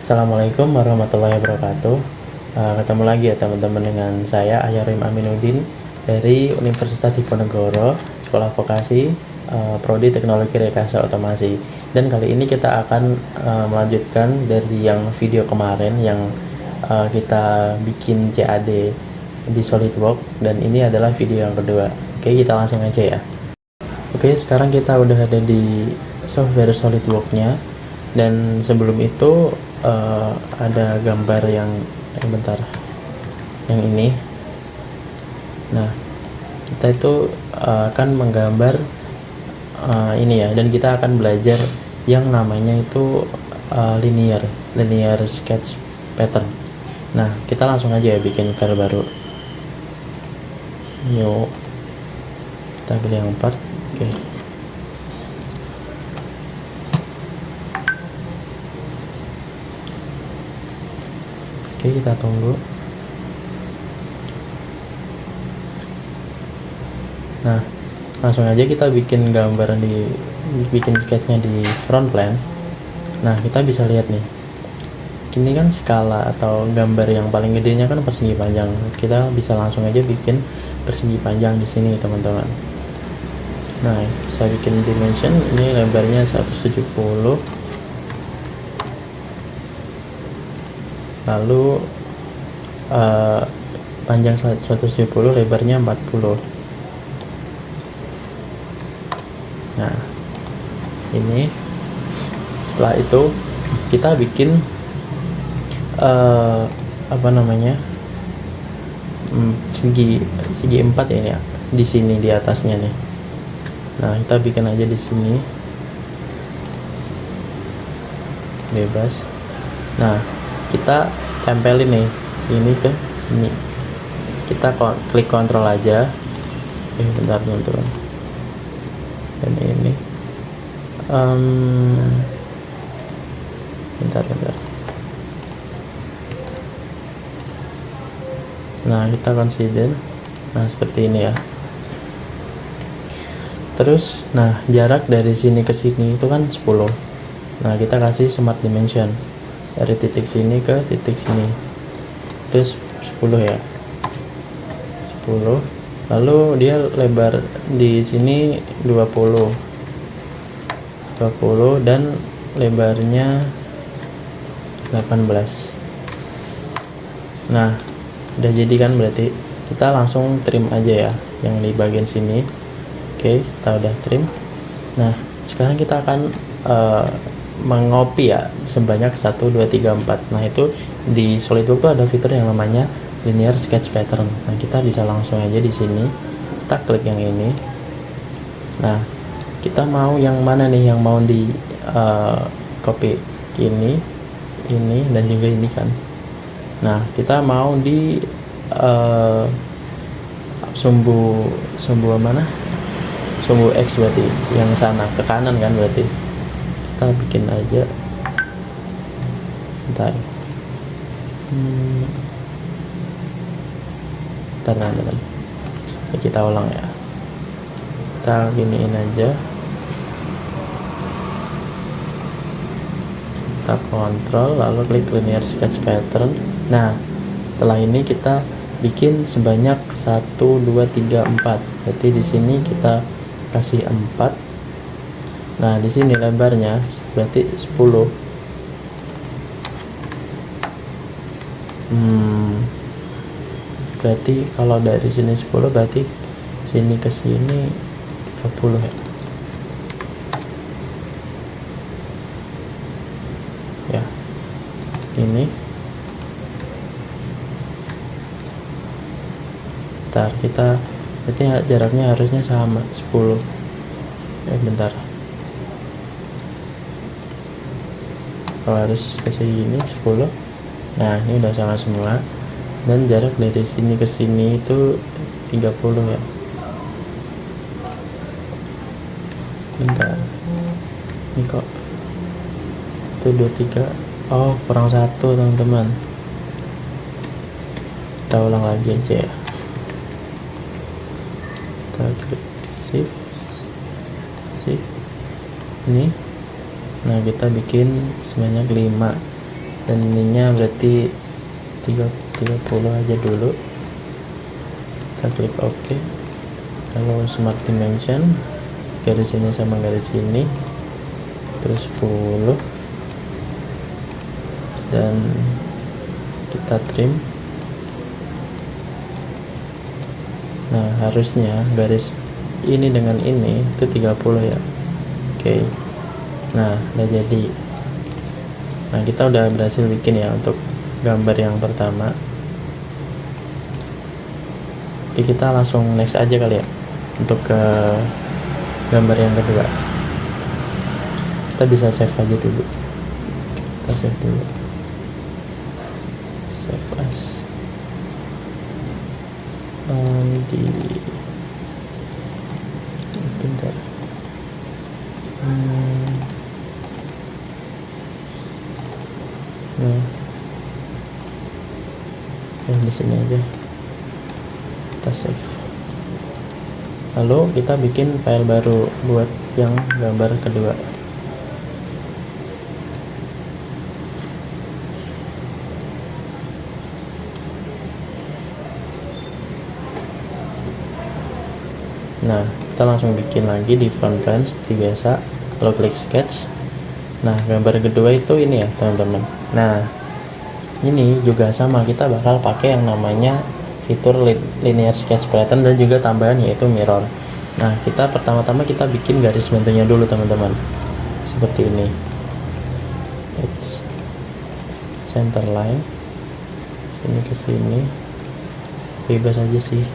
Assalamualaikum warahmatullahi wabarakatuh. Ketemu lagi ya teman-teman dengan saya Ayarim Aminuddin dari Universitas Diponegoro, Sekolah Vokasi, Prodi Teknologi Rekayasa Otomasi. Dan kali ini kita akan melanjutkan dari yang video kemarin yang kita bikin CAD di SolidWorks, dan ini adalah video yang kedua. Oke, kita langsung aja ya. Oke, sekarang kita udah ada di software SolidWorks-nya, dan sebelum itu ada gambar yang bentar, yang ini. Nah, kita itu akan menggambar ini ya, dan kita akan belajar yang namanya itu linear sketch pattern. Nah, kita langsung aja ya bikin file baru. Yuk, kita pilih yang part. Oke. Oke, kita tunggu. Nah, langsung aja kita bikin gambar bikin sketchnya di front plan. Nah, kita bisa lihat nih, ini kan skala atau gambar yang paling gedenya kan persegi panjang. Kita bisa langsung aja bikin persegi panjang di sini, teman-teman. Nah, bisa bikin dimension, ini lebarnya 170, lalu panjang 170, lebarnya 40. Nah, ini setelah itu kita bikin apa namanya, segi 4 ya, ini ya, di sini di atasnya nih. Nah, kita bikin aja di sini bebas. Nah, kita tempelin nih sini ke sini. Kita klik kontrol aja. Bentar teman-teman. Dan ini bentar. Nah, kita consider. Nah, seperti ini ya. Terus, nah, jarak dari sini ke sini itu kan 10. Nah, kita kasih smart dimension dari titik sini ke titik sini itu 10 ya, 10. Lalu dia lebar di sini 20 dan lebarnya 18. Nah, udah jadi kan, berarti kita langsung trim aja ya yang di bagian sini. Oke, kita udah trim. Nah, sekarang kita akan mengopi ya sebanyak 1, 2, 3, 4. Nah, itu di SolidWorks tuh ada fitur yang namanya linear sketch pattern. Nah, kita bisa langsung aja di sini kita klik yang ini. Nah, kita mau yang mana nih, yang mau di copy, ini dan juga ini kan. Nah, kita mau di sumbu mana, sumbu X, berarti yang sana ke kanan kan, berarti kita bikin aja. Bentar. Teman-teman, kita ulang ya, kita giniin aja, kita kontrol lalu klik linear sketch pattern. Nah, setelah ini kita bikin sebanyak 1, 2, 3, 4. Berarti di sini kita kasih 4. Nah, di sini lebarnya berarti 10. Berarti kalau dari sini 10, berarti sini ke sini 30 ya. Ya. Ini. Bentar, kita berarti jaraknya harusnya sama 10. Bentar. Kalau harus ke sini 10. Nah, ini udah sama semua. Dan jarak dari sini ke sini itu 30 ya. Bentar, ini kok itu 23. Oh, kurang 1 teman-teman. Kita ulang lagi aja ya. Kita klik shift ini. Nah, kita bikin sebanyak 5. dan ininya berarti 30 aja dulu. Kita klik OK. Kalau smart dimension, garis ini sama garis ini, terus 10, dan kita trim. Nah, harusnya garis ini dengan ini itu 30 ya. Oke. Nah, udah jadi. Nah, kita udah berhasil bikin ya untuk gambar yang pertama. Oke, kita langsung next aja kali ya untuk ke gambar yang kedua. Kita bisa save aja dulu. Kita save dulu. Save as. Bentar. Nah, yang di sini aja kita save. Lalu kita bikin file baru buat yang gambar kedua. Nah, kita langsung bikin lagi di front plan seperti biasa. Lalu klik sketch. Nah, gambar kedua itu ini ya teman-teman. Nah, ini juga sama, kita bakal pakai yang namanya fitur linear sketch pattern dan juga tambahan yaitu mirror. Nah, kita pertama-tama kita bikin garis bentuknya dulu teman-teman, seperti ini. It's center line, sini ke sini, bebas aja sih.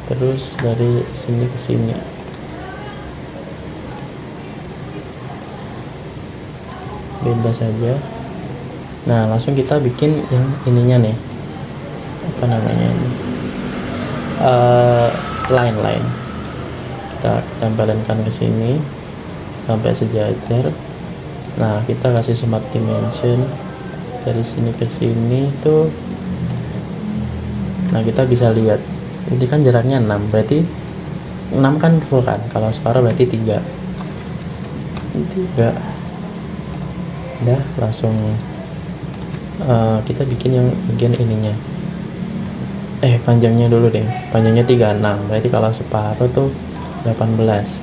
Terus dari sini ke sini. Bebas saja. Nah, langsung kita bikin yang ininya nih, apa namanya ini, line kita tempelkan ke sini sampai sejajar. Nah, kita kasih smart dimension dari sini ke sini tuh. Nah, kita bisa lihat ini kan jaraknya 6, berarti 6 kan full kan, kalau separuh berarti 3. Udah, langsung kita bikin yang bagian ininya. Panjangnya dulu deh, panjangnya 36, berarti kalau separuh tuh 18.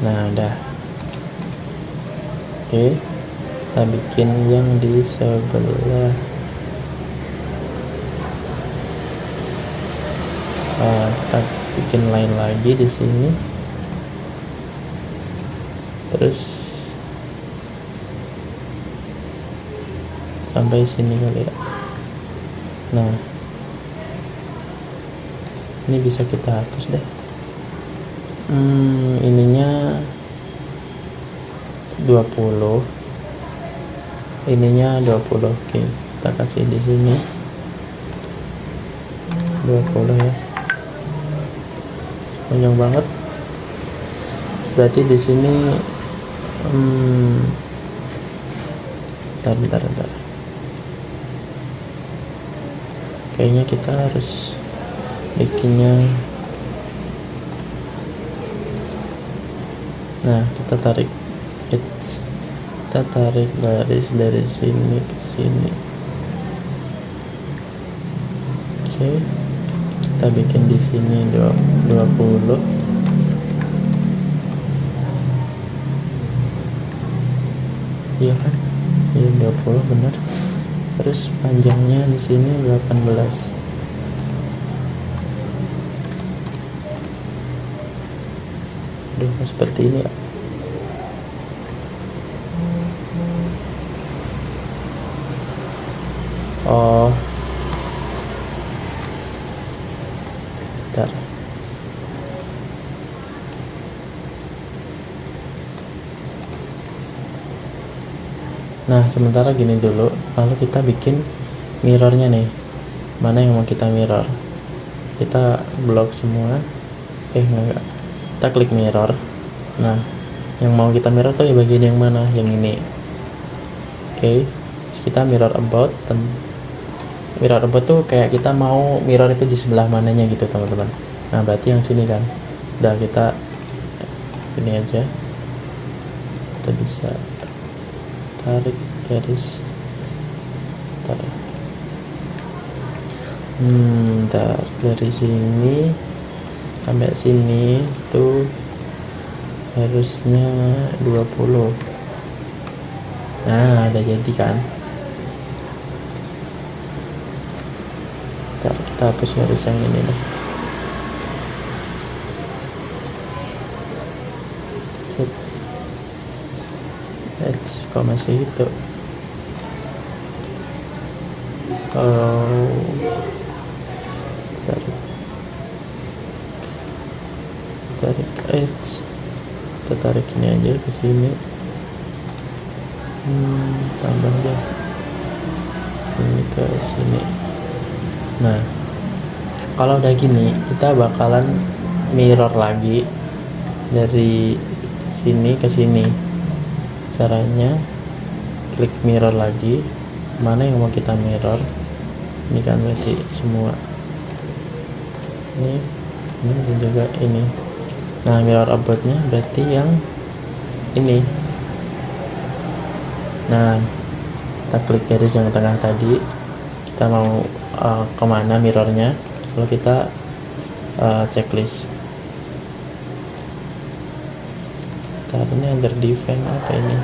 Nah, udah. Oke, kita bikin yang di sebelah. Kita bikin line lagi di sini. Terus sampai sini kali ya. Nah, ini bisa kita hapus deh. Ininya 20, ininya 20. Oke, kita kasih di sini 20 ya. Panjang banget. Berarti di sini bentar. Kayaknya kita harus bikinnya. Nah, kita tarik garis dari sini ke sini. Oke, kita bikin di sini 20. Iya kan? Iya, 20 benar. Terus panjangnya di sini 18. Seperti ini ya. Oh, bentar. Nah, sementara gini dulu, lalu kita bikin mirrornya nih. Mana yang mau kita mirror? Kita blok semua. Enggak. Kita klik mirror. Nah, yang mau kita mirror tuh ya bagian yang mana? Yang ini. Oke. Terus kita mirror about. Mirror about tuh kayak kita mau mirror itu di sebelah mananya gitu, teman-teman. Nah, berarti yang sini kan. Udah, kita ini aja. kita bisa tarik garis, ntar dari sini sampai sini tuh harusnya 20. Nah, udah jadi kan. Ntar kita hapus garis yang ini deh. Kok masih itu? Kalau tarik edge, kita tarik ini aja ke sini, tambah aja sini ke sini. Nah, kalau udah gini kita bakalan mirror lagi dari sini ke sini. Caranya klik mirror lagi, mana yang mau kita mirror. Ini kan berarti semua ini dan juga ini. Nah, mirror aboutnya berarti yang ini. Nah, kita klik garis yang tengah tadi, kita mau kemana mirrornya. Kalau kita checklist, ini under define apa ini?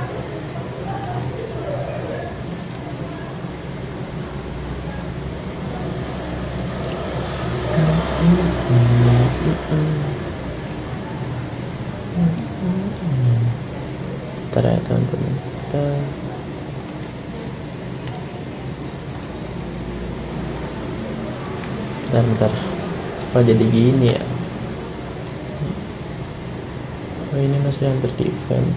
Bentar ya teman-teman, bentar. Oh, jadi gini ya. Oh, ini masih under define.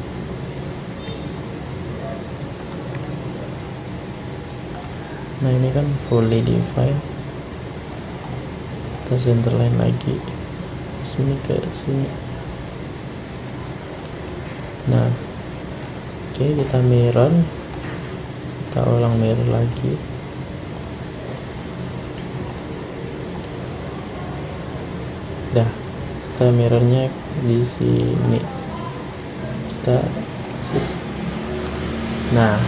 Nah, ini kan fully define. Kita centerline lagi, sini ke sini. Nah, oke, kita mirror, kita ulang mirror lagi. Dah, kita mirrornya di sini. Kita nah,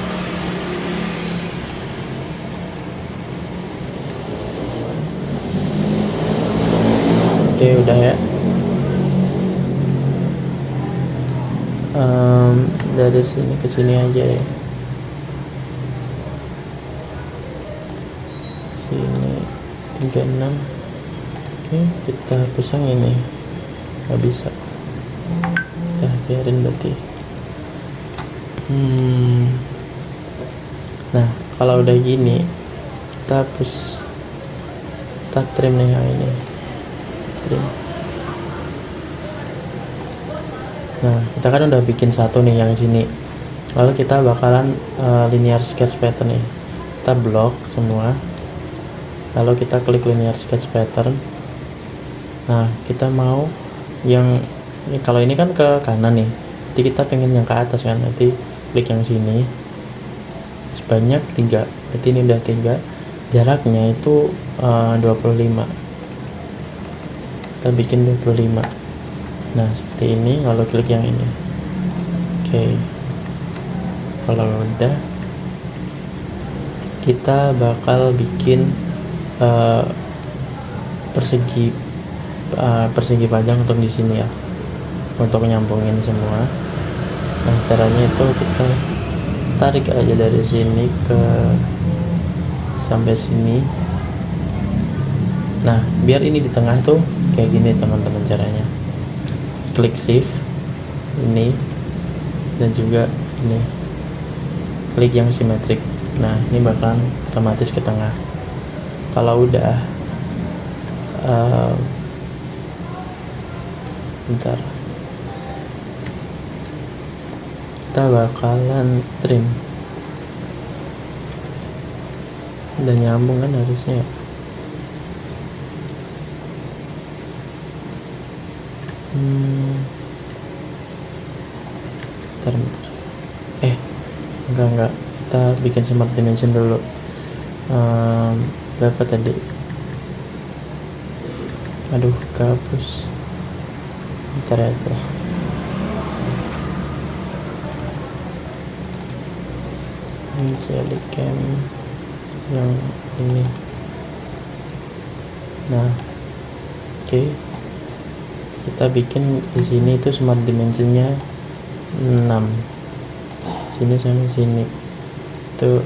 oke, udah ya. Dari sini ke sini aja ya. Sini 36. Oke, kita hapus yang ini. Nggak bisa. Kita biarin berarti. Nah, kalau udah gini, kita hapus. Kita trim nih yang ini. Trim. Nah, kita kan udah bikin satu nih yang sini. Lalu kita bakalan linear sketch pattern nih. Kita blok semua. Lalu kita klik linear sketch pattern. Nah, kita mau yang kalau ini kan ke kanan nih. Nanti kita pengen yang ke atas kan. Nanti klik yang sini. Sebanyak 3. Berarti ini udah 3. Jaraknya itu 25. Kita bikin 25. Nah, seperti ini. Lalu klik yang ini. Oke. Kalau udah, kita bakal bikin persegi panjang untuk di sini ya, untuk nyambungin semua. Nah, caranya itu kita tarik aja dari sini ke sampai sini. Nah, biar ini di tengah tuh kayak gini teman-teman caranya. Klik shift ini dan juga ini, klik yang simetrik. Nah, ini bakalan otomatis ke tengah. Kalau udah bentar, kita bakalan trim. Udah nyambung kan harusnya. Bentar. Enggak, kita bikin smart dimension dulu. Berapa tadi? Aduh, kehapus. Bentar ya. ini jelly cam yang ini. Nah, oke. Kita bikin di sini itu smart dimensionnya 6. Sini sama sini itu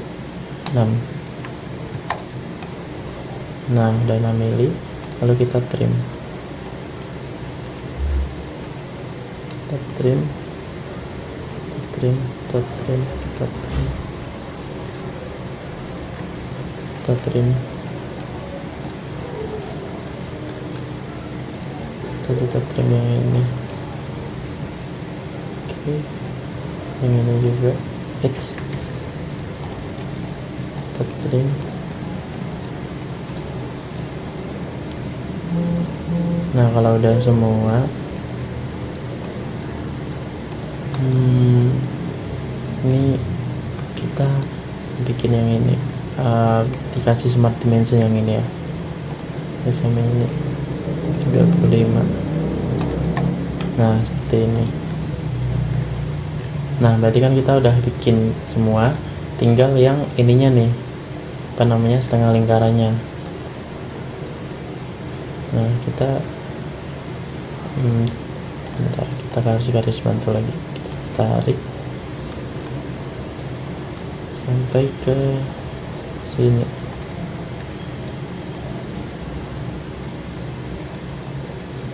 6. Nah, udah 6 mili. Lalu kita trim. Kita trim. Kita juga trim yang ini. Oke, yang ini juga. Kita trim. Nah, kalau udah semua, ini kita bikin yang ini, dikasih smart dimension yang ini ya. Ini sama ini 35. Nah, seperti ini. Nah, berarti kan kita udah bikin semua, tinggal yang ininya nih, apa namanya, setengah lingkarannya. Nah, kita bentar, kita garis bantu lagi, kita tarik sampai ke sini.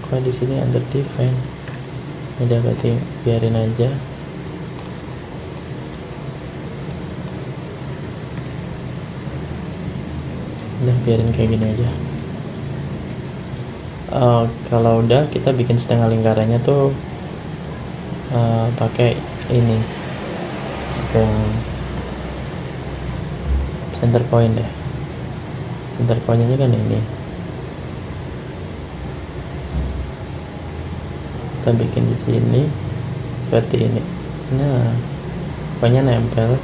Kok di sini under define? Udah, berarti biarin aja. Udah, biarin kayak gini aja. Kalau udah, kita bikin setengah lingkarannya tuh pakai ini, pakai center point deh. Center pointnya kan ini. Kita bikin di sini seperti ini. Nah, pokoknya nempel.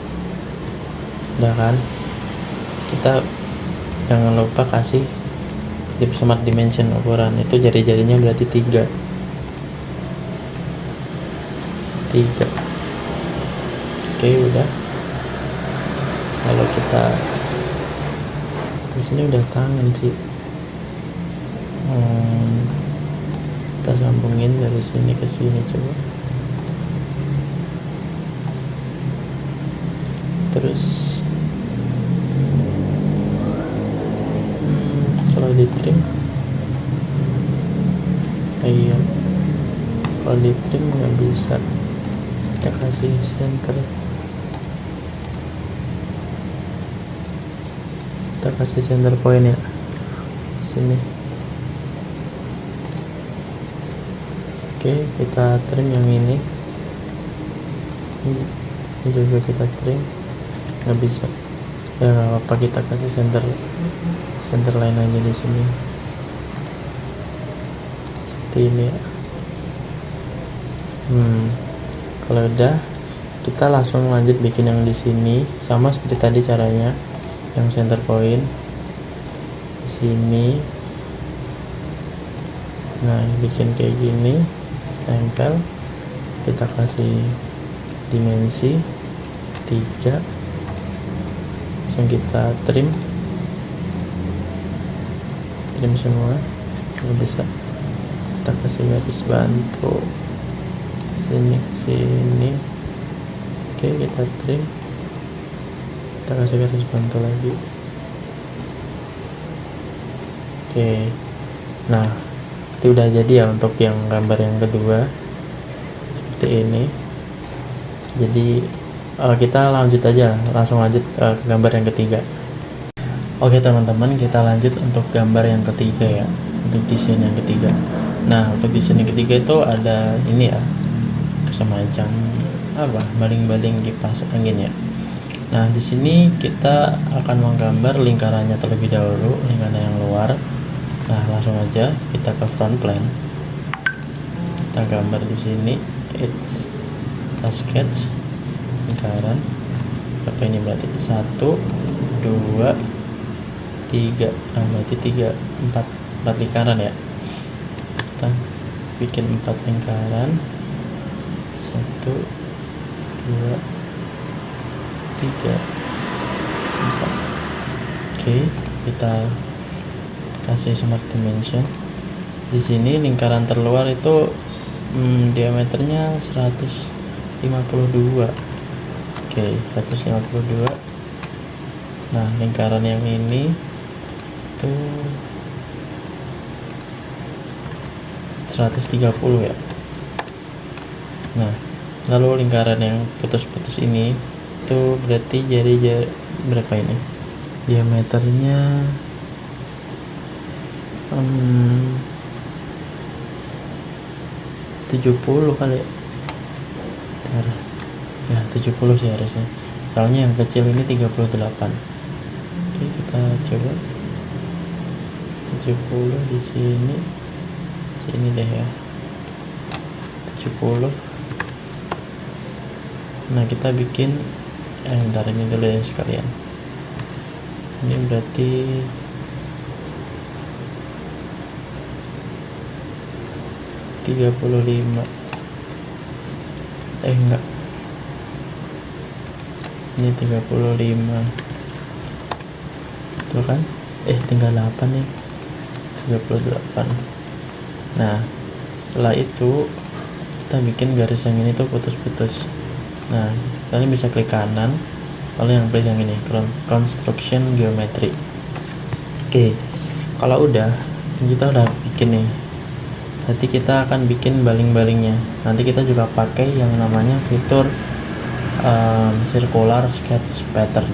Udah kan? Kita jangan lupa kasih tip smart dimension ukuran. Itu jari-jarinya berarti 3. Oke, udah. Kalau kita di sini udah tangan sih. Kita sambungin dari sini ke sini coba. Terus kalau di trim, kalau di trim nggak bisa. Kita kasih center, kita kasih center point ya, sini. Oke, kita trim yang ini juga kita trim. Nggak bisa ya, nggak apa-apa, kita kasih center line aja di sini seperti ini ya. Kalau udah, kita langsung lanjut bikin yang di sini, sama seperti tadi caranya. Yang center point di sini. Nah, bikin kayak gini, tempel. Kita kasih dimensi 3, langsung kita trim semua. Kalau bisa kita kasih garis bantu sini. Oke, kita trim, kita kasih garis bantu lagi. Oke, nah itu udah jadi ya untuk yang gambar yang kedua seperti ini. Jadi kita langsung lanjut ke gambar yang ketiga. Oke teman-teman, kita lanjut untuk gambar yang ketiga ya, untuk desain yang ketiga. Nah, untuk desain yang ketiga itu ada ini ya, semacam baling-baling kipas angin ya. Nah, di sini kita akan menggambar lingkarannya terlebih dahulu, lingkaran yang luar. Nah, langsung aja kita ke front plane. Kita gambar di sini, kita sketch lingkaran. Berapa ini berarti? 1, 2, 3. Berarti 4 lingkaran ya. Kita bikin 4 lingkaran. 1, 2, 3. Oke, kita kasih smart dimension. Di sini lingkaran terluar itu diameternya 152. Oke, 152. Nah, lingkaran yang ini tuh 130 ya. Nah, lalu lingkaran yang putus-putus ini tuh berarti jadi berapa ini? Diameternya 70 kali ya. Bentar. Ya 70 sih harusnya, soalnya yang kecil ini 38. Oke, kita coba 70 di sini deh ya, 70. Nah, kita bikin bentar, ini dulu ya sekalian. Ini berarti 35. Enggak, ini 35 tuh kan, tinggal 8 nih, 38. Nah, setelah itu kita bikin garis yang ini tuh putus-putus. Nah, kalian bisa klik kanan, lalu yang pilih yang ini, construction geometry. Oke, kalau udah, kita udah bikin nih. Nanti kita akan bikin baling-balingnya. Nanti kita juga pakai yang namanya fitur circular sketch pattern.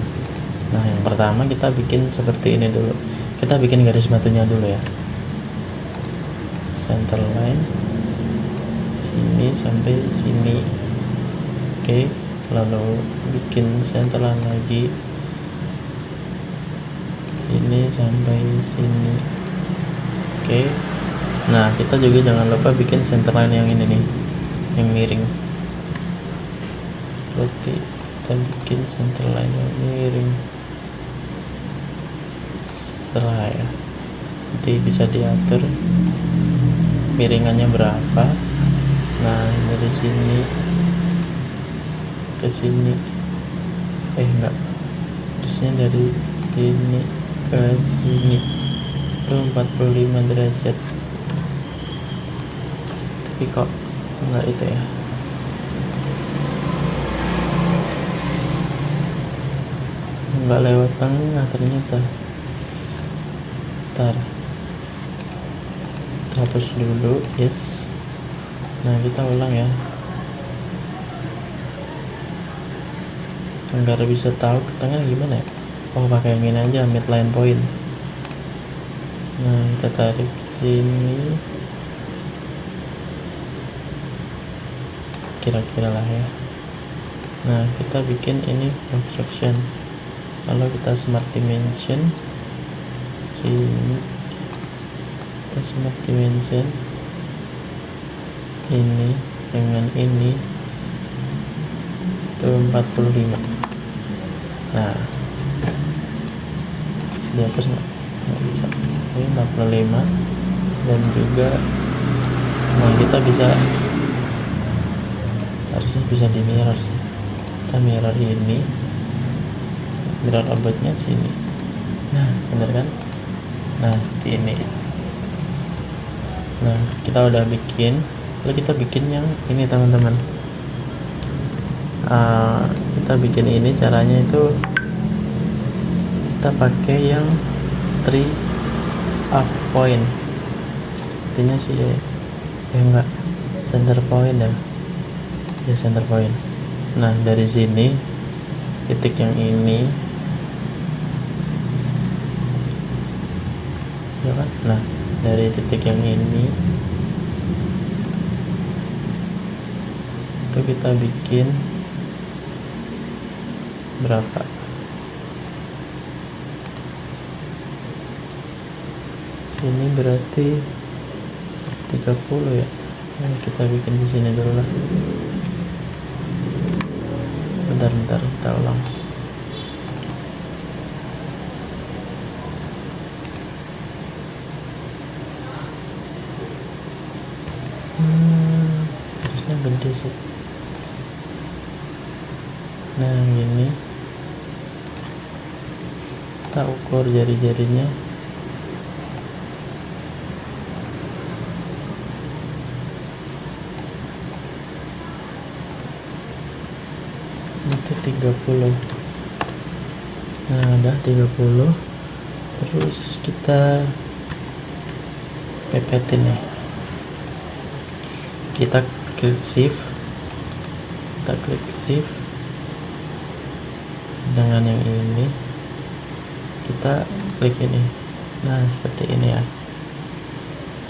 Nah, yang pertama kita bikin seperti ini dulu. Kita bikin garis batunya dulu ya. Center line sini sampai sini. Oke, lalu bikin center line lagi sini sampai sini. Oke. Nah, kita juga jangan lupa bikin center line yang ini nih, yang miring. Berarti kita bikin center line yang miring setelah ya, nanti bisa diatur miringannya berapa. Nah, dari sini ke sini, enggak, terusnya dari sini ke sini itu 45 derajat. Tapi kok enggak itu ya, enggak lewat tengah ternyata. Ntar hapus dulu, yes. Nah, kita ulang ya agar bisa tahu ke tengah gimana ya. Pakai yang ini aja, midline point. Nah, kita tarik sini kira-kira lah ya. Nah, kita bikin ini construction, lalu kita smart dimension sini, kita smart dimension ini dengan ini itu 45. Nah, dihapus nggak bisa, ini 45. Dan juga kita bisa, harusnya bisa di mirror sih. Kita mirror ini, mirror objeknya sini. Nah, bener kan? Nah, di ini. Nah, kita udah bikin, lalu kita bikin yang ini teman-teman. Kita bikin ini caranya itu kita pakai yang 3 up point. Artinya sih enggak, center point ya. Ya, center point. Nah, dari sini titik yang ini ya kan. Nah, dari titik yang ini itu kita bikin berapa? Ini berarti 30 ya. Nah, kita bikin di sini dulu lah. Bentar, kita ulang. Harusnya gede sih. Nah, gini. kita ukur jari-jarinya. Itu 30. Nah, udah 30. Terus kita pepetin nih. Kita klik shift. Kita klik shift. Dengan yang ini kita klik ini. Nah, seperti ini ya.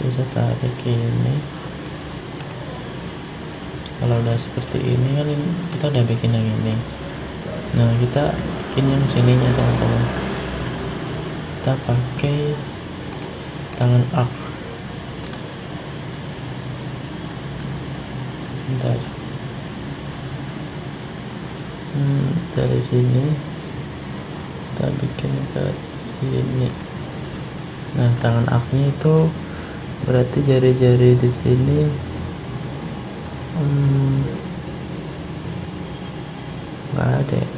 Bisa tarik ini. Kalau udah seperti ini kan kita udah bikin yang ini. Nah, kita bikin yang sininya teman-teman. Kita pakai tangan up. Bentar. Dari sini kita bikin ke sini. Nah, tangan up-nya itu berarti jari-jari di sini nggak ada ya.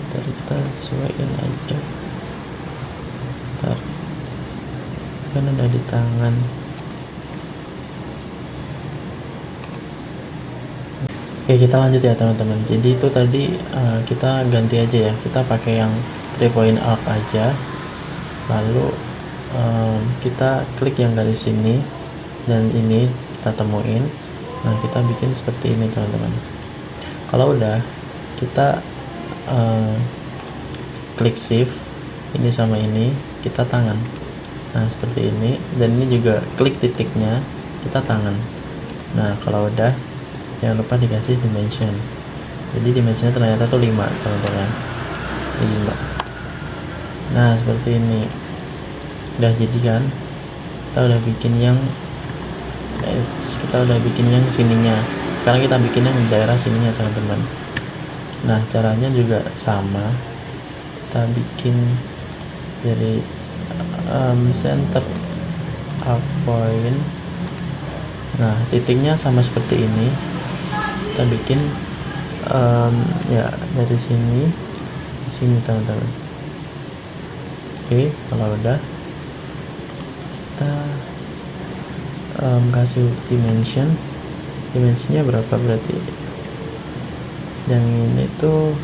Ntar kita sesuaikan aja. Ntar kan udah di tangan. Oke, kita lanjut ya teman-teman. Jadi itu tadi kita ganti aja ya. Kita pakai yang 3 point arc aja. Lalu kita klik yang garis ini dan ini kita temuin. Nah, kita bikin seperti ini teman-teman. Kalau udah, kita klik shift ini sama ini, kita tangan. Nah, seperti ini. Dan ini juga klik titiknya, kita tangan. Nah, kalau udah, jangan lupa dikasih dimension. Jadi dimensionnya ternyata tuh 5 teman-teman. 5. Nah, seperti ini. Udah jadi kan? Kita udah bikin yang sininya. Sekarang kita bikin yang daerah sininya teman-teman. Nah, caranya juga sama. Kita bikin dari center up point. Nah, titiknya sama seperti ini. Kita bikin ya dari sini ke sini teman-teman. Oke, kalau udah kita kasih dimensinya berapa berarti yang ini tuh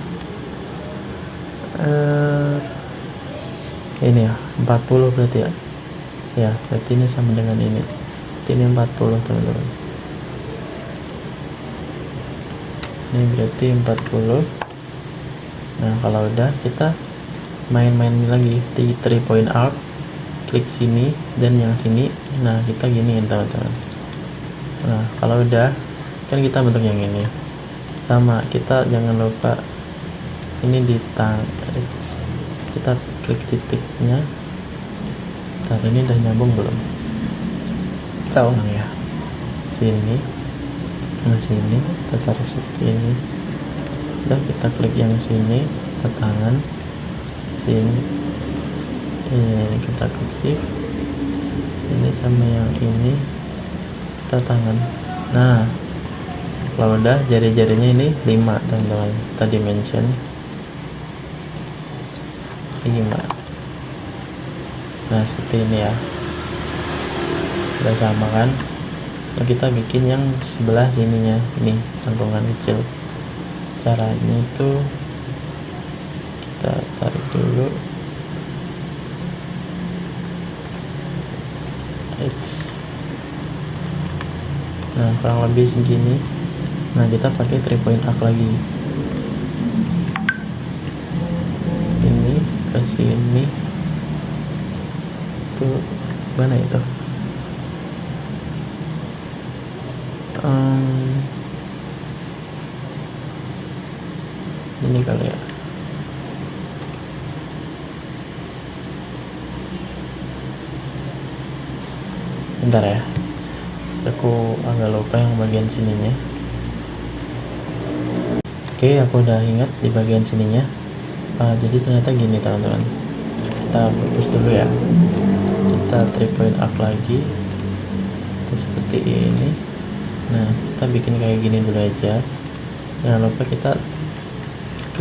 ini ya 40 berarti ya berarti ini sama dengan ini 40 teman-teman. Ini berarti 40. Nah, kalau udah kita main-main lagi di 3 point arc, klik sini dan yang sini. Nah, kita giniin teman-teman. Nah, kalau udah kan kita bentuk yang ini sama. Kita jangan lupa ini di kita klik titiknya. Ntar ini udah nyambung belum? Kita ulang ya. Sini, nah sini kita taruh seperti ini. Udah, kita klik yang sini, kita tangan sini. Ini kita klik shift. Ini sama yang ini kita tangan. Nah, kalau udah jari-jarinya ini 5 teman-teman. Kita dimension 5. Nah, seperti ini ya. Udah sama kan? Nah, kita bikin yang sebelah sininya ini lengkungan kecil. Caranya itu kita tarik dulu. Nah, kurang lebih segini. Nah, kita pakai 3 point arc lagi. Ini ke sini. Tuh, mana itu? Ini kali ya. Bentar ya. Aku agak lupa yang bagian sininya. Oke, aku udah ingat di bagian sininya. Jadi ternyata gini teman-teman. Kita fokus dulu ya. Kita 3 point arc lagi. Kita seperti ini. Nah, kita bikin kayak gini dulu aja. Jangan lupa kita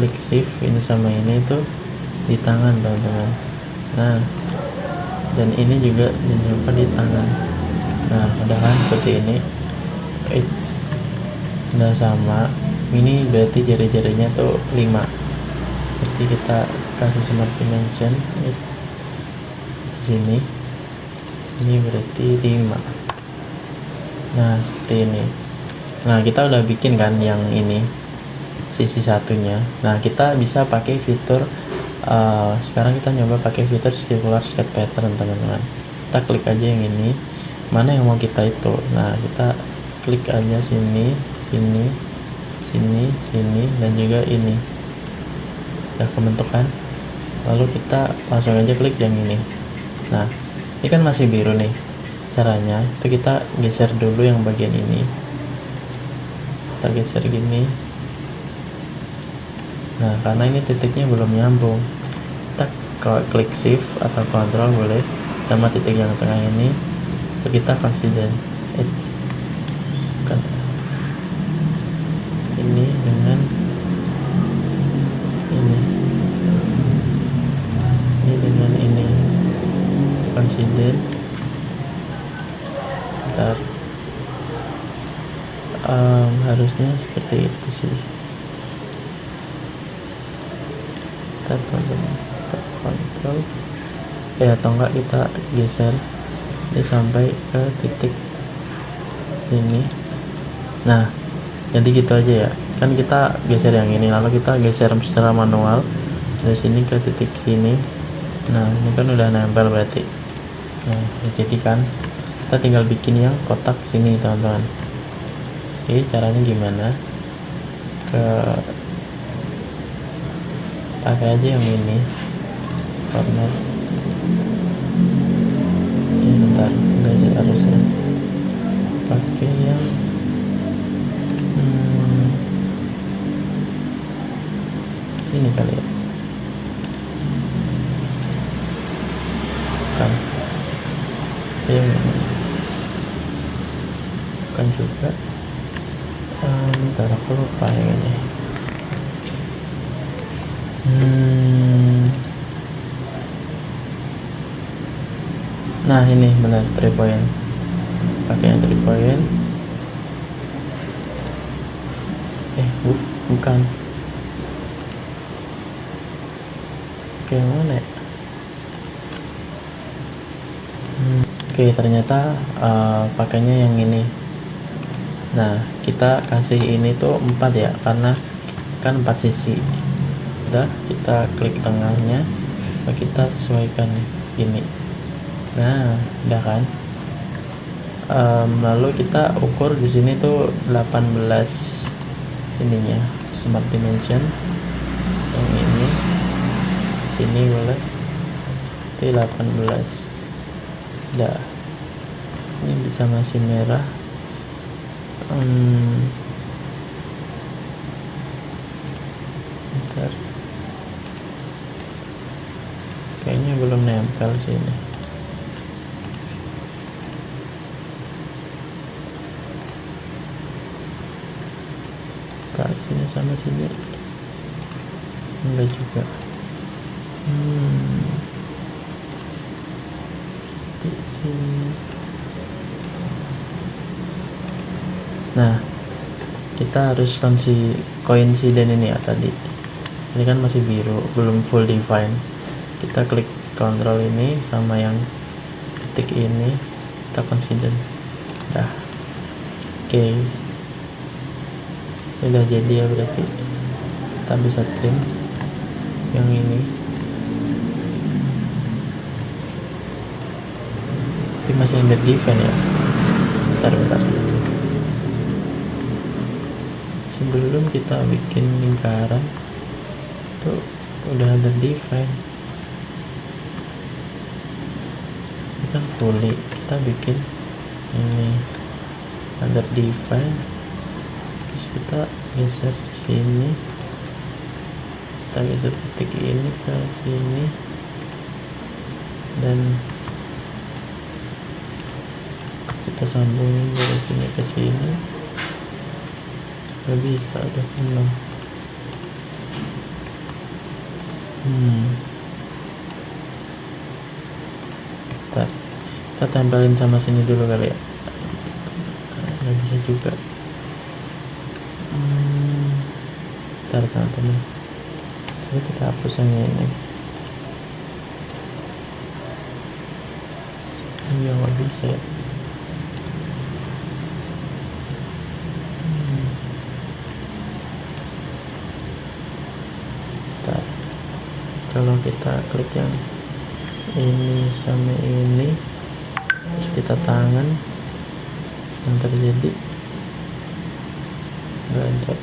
klik shift ini sama ini itu di tangan teman-teman. Nah, dan ini juga dinyimpan di tangan. Nah, mudahan seperti ini. Udah sama. Ini berarti jari-jarinya tuh 5. Berarti kita kasih smart dimension di sini. Ini berarti 5. Nah, seperti ini. Nah, kita udah bikin kan yang ini sisi satunya. Nah, kita bisa pakai fitur sekarang kita nyoba pakai fitur circular sketch pattern teman-teman. Kita klik aja yang ini, mana yang mau kita itu. Nah, kita klik aja sini, sini, sini, sini, dan juga ini. Udah kebentuk kan? Lalu kita langsung aja klik yang ini. Nah, ini kan masih biru nih. Caranya itu kita geser dulu yang bagian ini. Kita geser gini. Nah, karena ini titiknya belum nyambung, kita klik shift atau control boleh, sama titik yang tengah ini kita consider edge kan, ini dengan ini dengan ini consider. Bentar, harusnya seperti itu sih. Teman-teman, kita kontrol ya, atau enggak kita geser dia sampai ke titik sini. Nah, jadi gitu aja ya kan, kita geser yang ini lalu kita geser secara manual dari sini ke titik sini. Nah, ini kan udah nempel berarti. Nah, jadi kan kita tinggal bikin yang kotak sini teman-teman. Oke, caranya gimana? Pakai aja yang ini corner. Ya, bentar, enggak sih harusnya pakai yang ini kali ya, kan yang ini bukan juga. Bentar, aku lupa yang ini. Nah, ini benar 3 point. Pakai yang 3 point. Bukan. Oke, yang mana ya? Oke, ternyata pakainya yang ini. Nah, kita kasih ini tuh 4 ya, karena kan 4 sisi. Udah, kita klik tengahnya, kita sesuaikan nih ini. Nah, udah kan. Lalu kita ukur di sini tuh 18 ininya, smart dimension yang ini sini boleh itu 18. Udah, ini bisa masih merah. Bentar, kayaknya belum nempel sini. Sini sama sini enggak juga. Di sini. Nah, kita harus coinciden ini ya tadi. Ini kan masih biru, belum full define. Kita klik kontrol ini sama yang titik ini, kita coinciden. Dah. Oke. Udah jadi ya, berarti kita bisa trim yang ini. Tapi masih under define ya. Bentar. Sebelum kita bikin lingkaran tuh udah under define. Ini kan fully, kita bikin ini under define. Kita geser ke sini, kita geser titik ini ke sini, dan kita sambungin dari sini ke sini. Gak bisa, udah penuh. Bentar, kita tempelin sama sini dulu kali ya. Nggak bisa juga. Bentar teman-teman, coba kita hapus yang ini. Iya, nggak bisa ya. Bentar, kalau kita klik yang ini sama ini, terus kita tangan, yang terjadi nggak ada.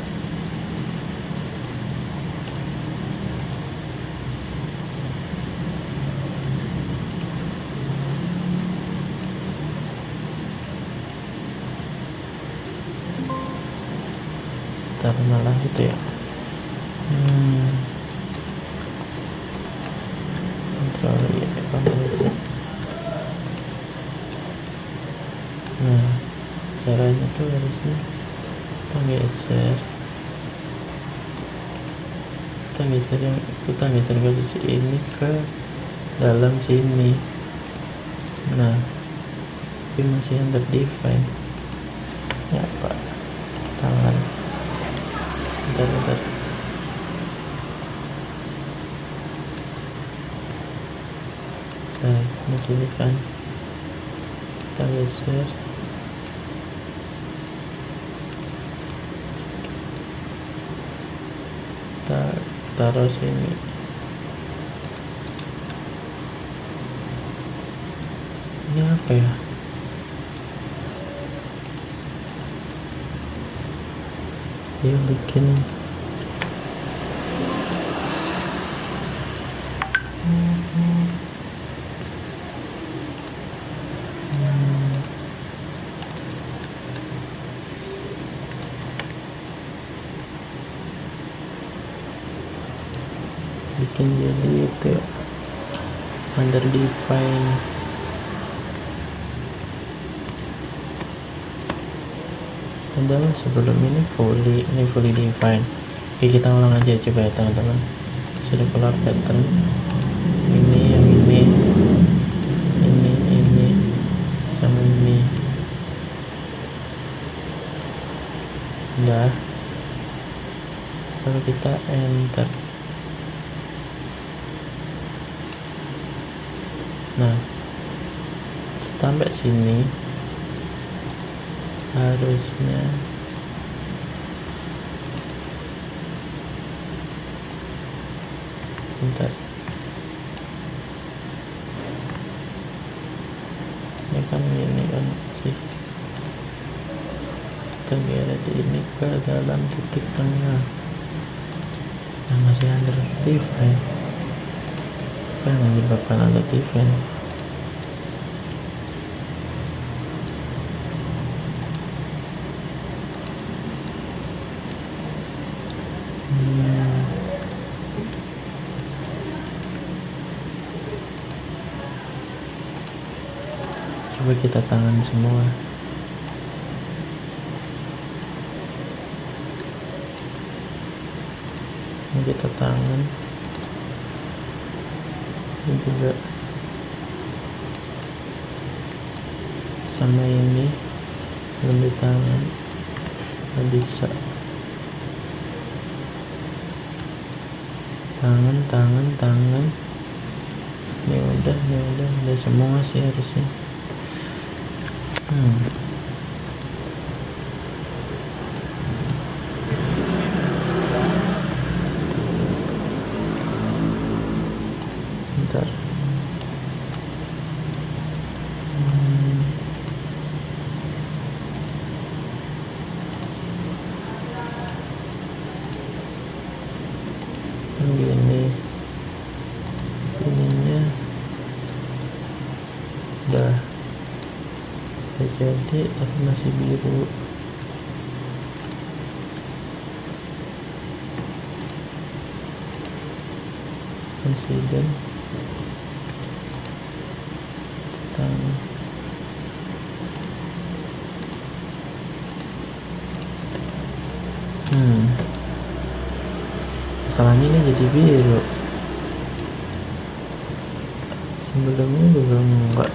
Ntar malah gitu ya. Control Y, Ctrl Z. Nah, caranya tuh harusnya kita geser garis ini ke dalam sini. Nah, tapi masih under define ya Pak. Tangan, bentar. Nah, ini kan kita geser kita taruh sini. Ini apa ya? Dia bikin jadi itu under define. Padahal sebelum ini fully define. Oke, kita ulang aja coba ya teman-teman. Sudah keluar pattern ini, yang ini sama ini udah. Kalau kita enter, nah sampai sini harusnya bentar, ini kan ini kan sih, kita lihat ini ke dalam titik tengah yang masih under define. Apa yang menyebabkan under define? Coba kita tangan semua. Ini kita tangan. Ini juga sama ini belum di tangan, nggak bisa. Tangan. Ini udah semua sih harusnya. Bentar. Gini sininya udah jadi, tapi masih biru. Consider tangan. Masalahnya ini jadi biru. belumnya juga enggak.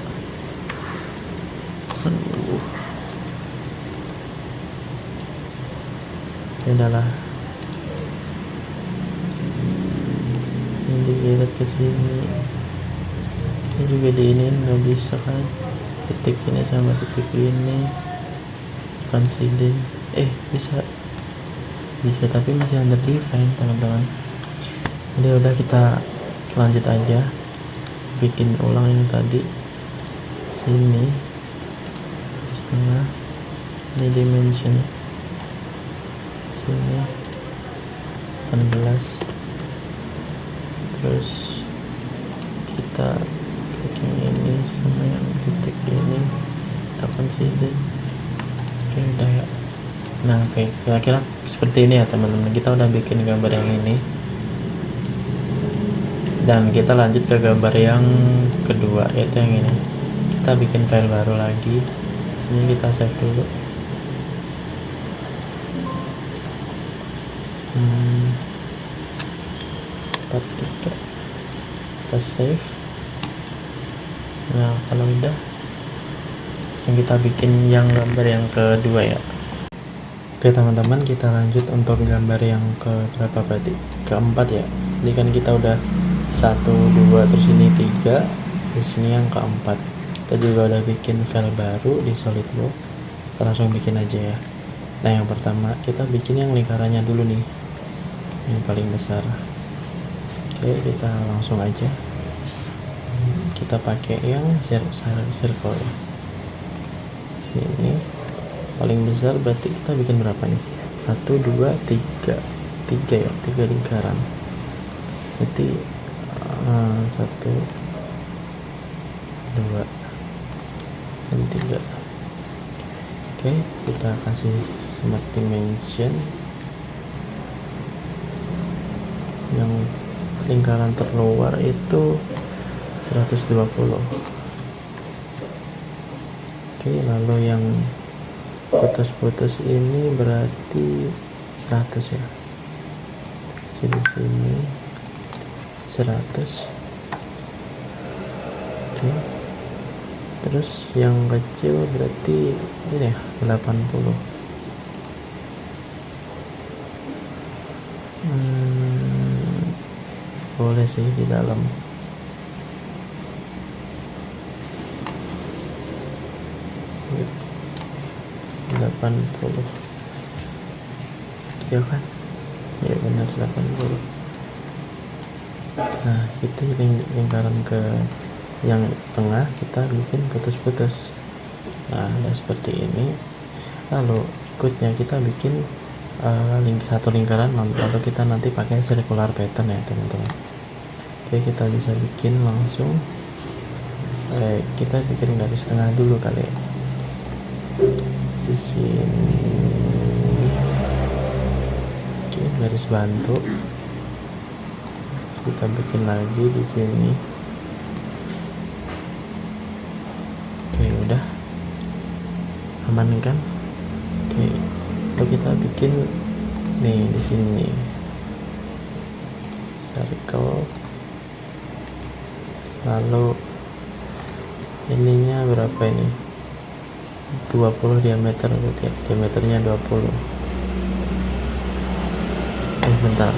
Aduh, ya udahlah, ini dilihat ke sini, ini juga di ini nggak bisa kan, titik ini sama titik ini consider, bisa tapi masih under define teman-teman. Jadi udah, kita lanjut aja bikin ulang yang tadi. Sini setengah, ini dimension sini 18, terus kita klik yang ini sama yang titik ini, kita consider. Oke, udah ya. Nah, oke, kira-kira seperti ini ya teman-teman. Kita udah bikin gambar yang ini, dan kita lanjut ke gambar yang kedua, yaitu yang ini. Kita bikin file baru lagi. Ini kita save dulu. Kita save. Nah, kalau udah, yang kita bikin yang gambar yang kedua ya. Oke teman-teman, kita lanjut untuk gambar yang ke berapa, berarti keempat ya. Jadi kan kita udah 1, 2, terus ini 3, terus ini yang keempat. Kita juga udah bikin file baru di SolidWorks. Kita langsung bikin aja ya. Nah, yang pertama kita bikin yang lingkarannya dulu nih, yang paling besar. Oke, kita langsung aja. Kita pakai yang circle ya. Sini paling besar, berarti kita bikin berapa nih? 1, 2, 3 ya, 3 lingkaran. Berarti 1, 2, dan 3. Oke, kita kasih smart dimension. Yang lingkaran terluar itu 120. Oke, lalu yang putus-putus ini berarti 100 ya. Jadi sini 100. Oke. Terus yang kecil berarti ini ya, 80. Boleh sih di dalam. Gitu. 80 ya kan, ya benar 80. Nah, kita lingkaran ke yang tengah kita bikin putus-putus. Nah, ada seperti ini. Lalu ikutnya kita bikin satu lingkaran, lalu kita nanti pakai circular pattern ya teman-teman. Oke, kita bisa bikin langsung, kita bikin garis tengah dulu kali ya. Di sini, oke, garis bantu. Kita bikin lagi di sini. Oke, udah aman kan? Oke, lalu kita bikin nih di sini circle. Lalu ininya berapa ini? 20 diameter, berarti diameternya 20. Bentar.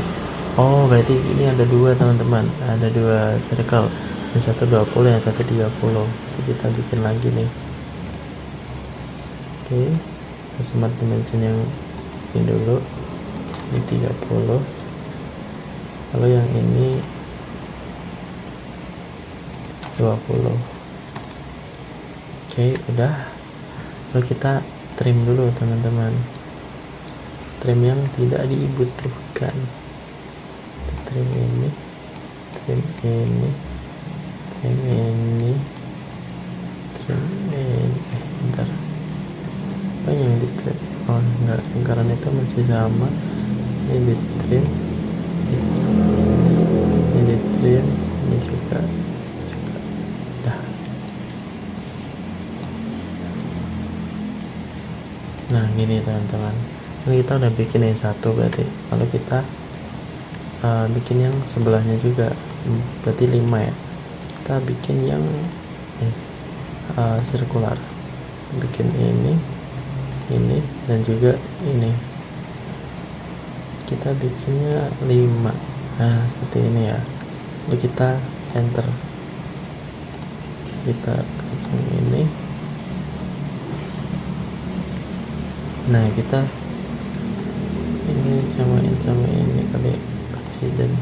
Oh, berarti ini ada dua teman-teman, ada dua circle, yang satu 20, yang satu 30. Jadi kita bikin lagi nih. Oke, smart dimension yang ini dulu, ini 30. Lalu yang ini 20. Oke, udah. Lalu kita trim dulu teman-teman, trim yang tidak dibutuhkan. Trim ini, trim ini, trim ini, trim ini. Bentar, apa yang di trim? Oh enggak, lingkaran itu masih sama. Ini di trim, ini di trim, ini juga. Dah. Nah, gini teman-teman, ini kita udah bikin yang satu berarti. Lalu kita bikin yang sebelahnya juga, berarti 5 ya. kita bikin yang sirkular, bikin ini dan juga ini. Kita bikinnya 5. Nah seperti ini ya. Lalu kita enter, kita klik ini. Nah kita ini samain sama ini kali accident.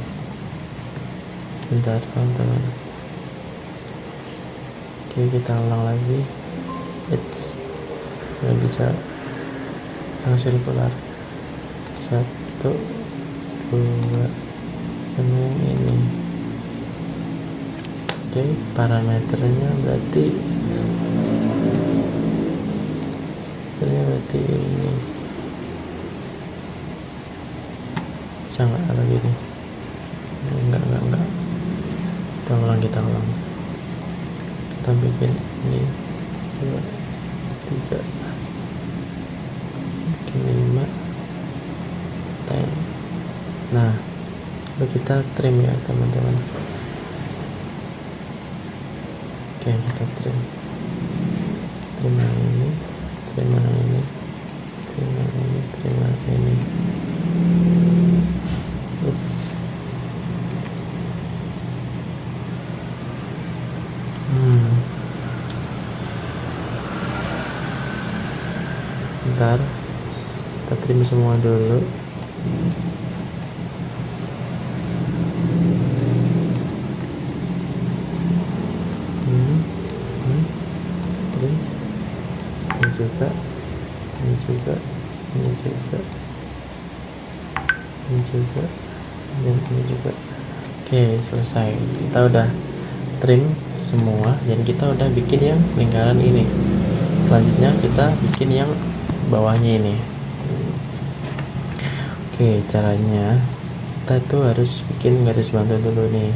Bentar teman-teman. Oke, kita ulang lagi. It's nggak bisa yang sirkular. 1, 2 sama yang ini. Oke, parameternya berarti ini. Jangan ada gini. Enggak. Kita ulang. Kita bikin ini 2, 3, 5, 10. Nah, lalu kita trim ya teman-teman. Oke, kita trim yang ini, trim yang ini. Oops. Bentar, kita trim semua dulu. Trim ini juga, dan ini juga. Oke, selesai. Kita udah trim semua dan kita udah bikin yang lingkaran ini. Selanjutnya kita bikin yang bawahnya ini. Oke, caranya kita tuh harus bikin garis bantu dulu nih.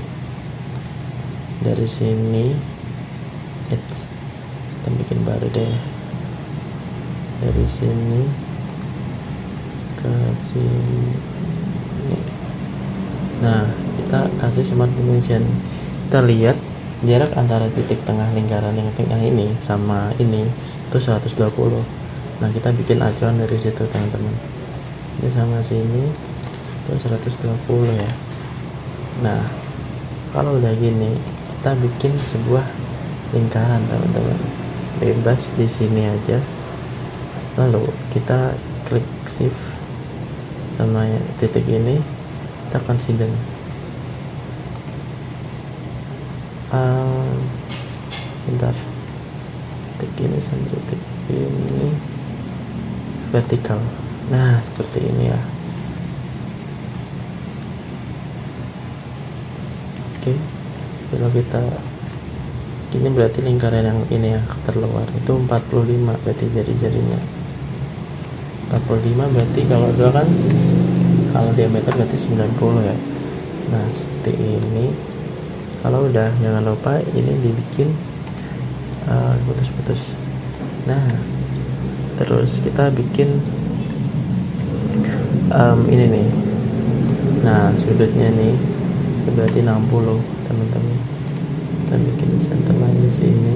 Dari sini kita bikin baru deh. Dari sini ke sini. Nah, kita kasih smart dimension. Kita lihat jarak antara titik tengah lingkaran yang tengah ini sama ini itu 120. Nah, kita bikin acuan dari situ teman-teman. Ini sama sini itu 120 ya. Nah, kalau udah gini, kita bikin sebuah lingkaran teman-teman. Bebas di sini aja. Lalu kita klik shift sama titik ini, kita consider. Bentar, titik ini sampai titik ini vertikal. Nah seperti ini ya. Oke, kalau kita ini berarti lingkaran yang ini ya terluar itu 45 berarti jari-jarinya 45, berarti kalau dua kan kalau diameter berarti 90 ya. Nah seperti ini. Kalau udah jangan lupa ini dibikin putus-putus. Nah terus kita bikin ini nih. Nah sudutnya nih berarti 60 teman-teman. Kita bikin center line di sini.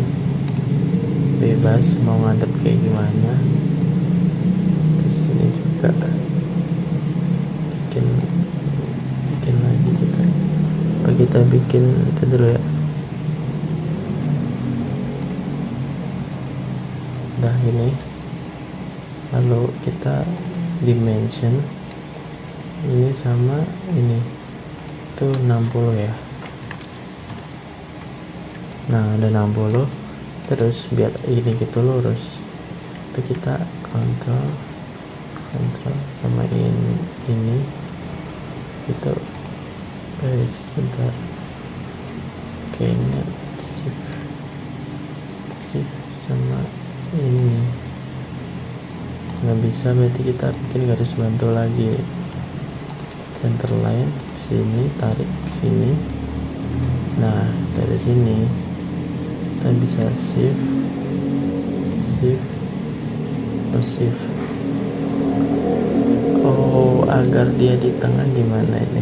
Bebas mau ngadep kayak gimana. Terus ini juga bikin lagi kita bikin itu dulu ya. Nah ini lalu kita dimension ini sama ini itu 60 ya. Nah ada 60. Terus biar ini gitu lurus itu kita kontrol sama ini itu sebentar. Oke, ini shift sama ini nggak bisa, berarti kita bikin garis bantu lagi. Center line sini, tarik sini. Nah dari sini kita bisa shift oh agar dia di tengah gimana ini.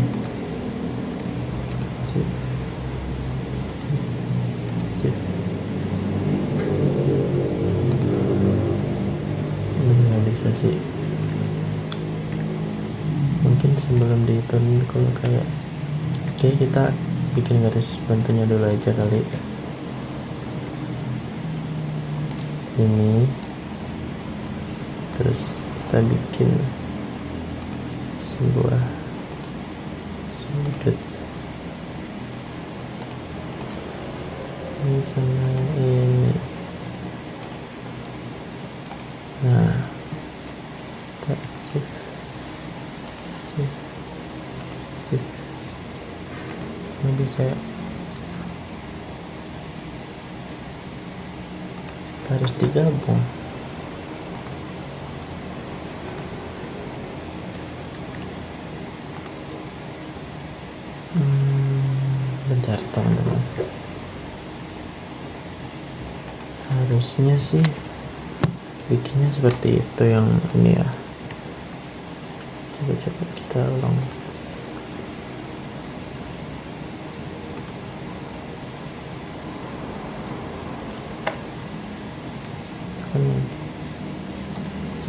gitu sih. Mungkin sebelum dihitung kalau kayak kita bikin garis bantunya dulu aja kali. Sini terus kita bikin sebuah sudut ini sama ini. Nah, kita shift. Ini bisa harus digabung. Bentar teman-teman, harusnya sih bikinnya seperti itu yang ini ya. Coba kita ulang.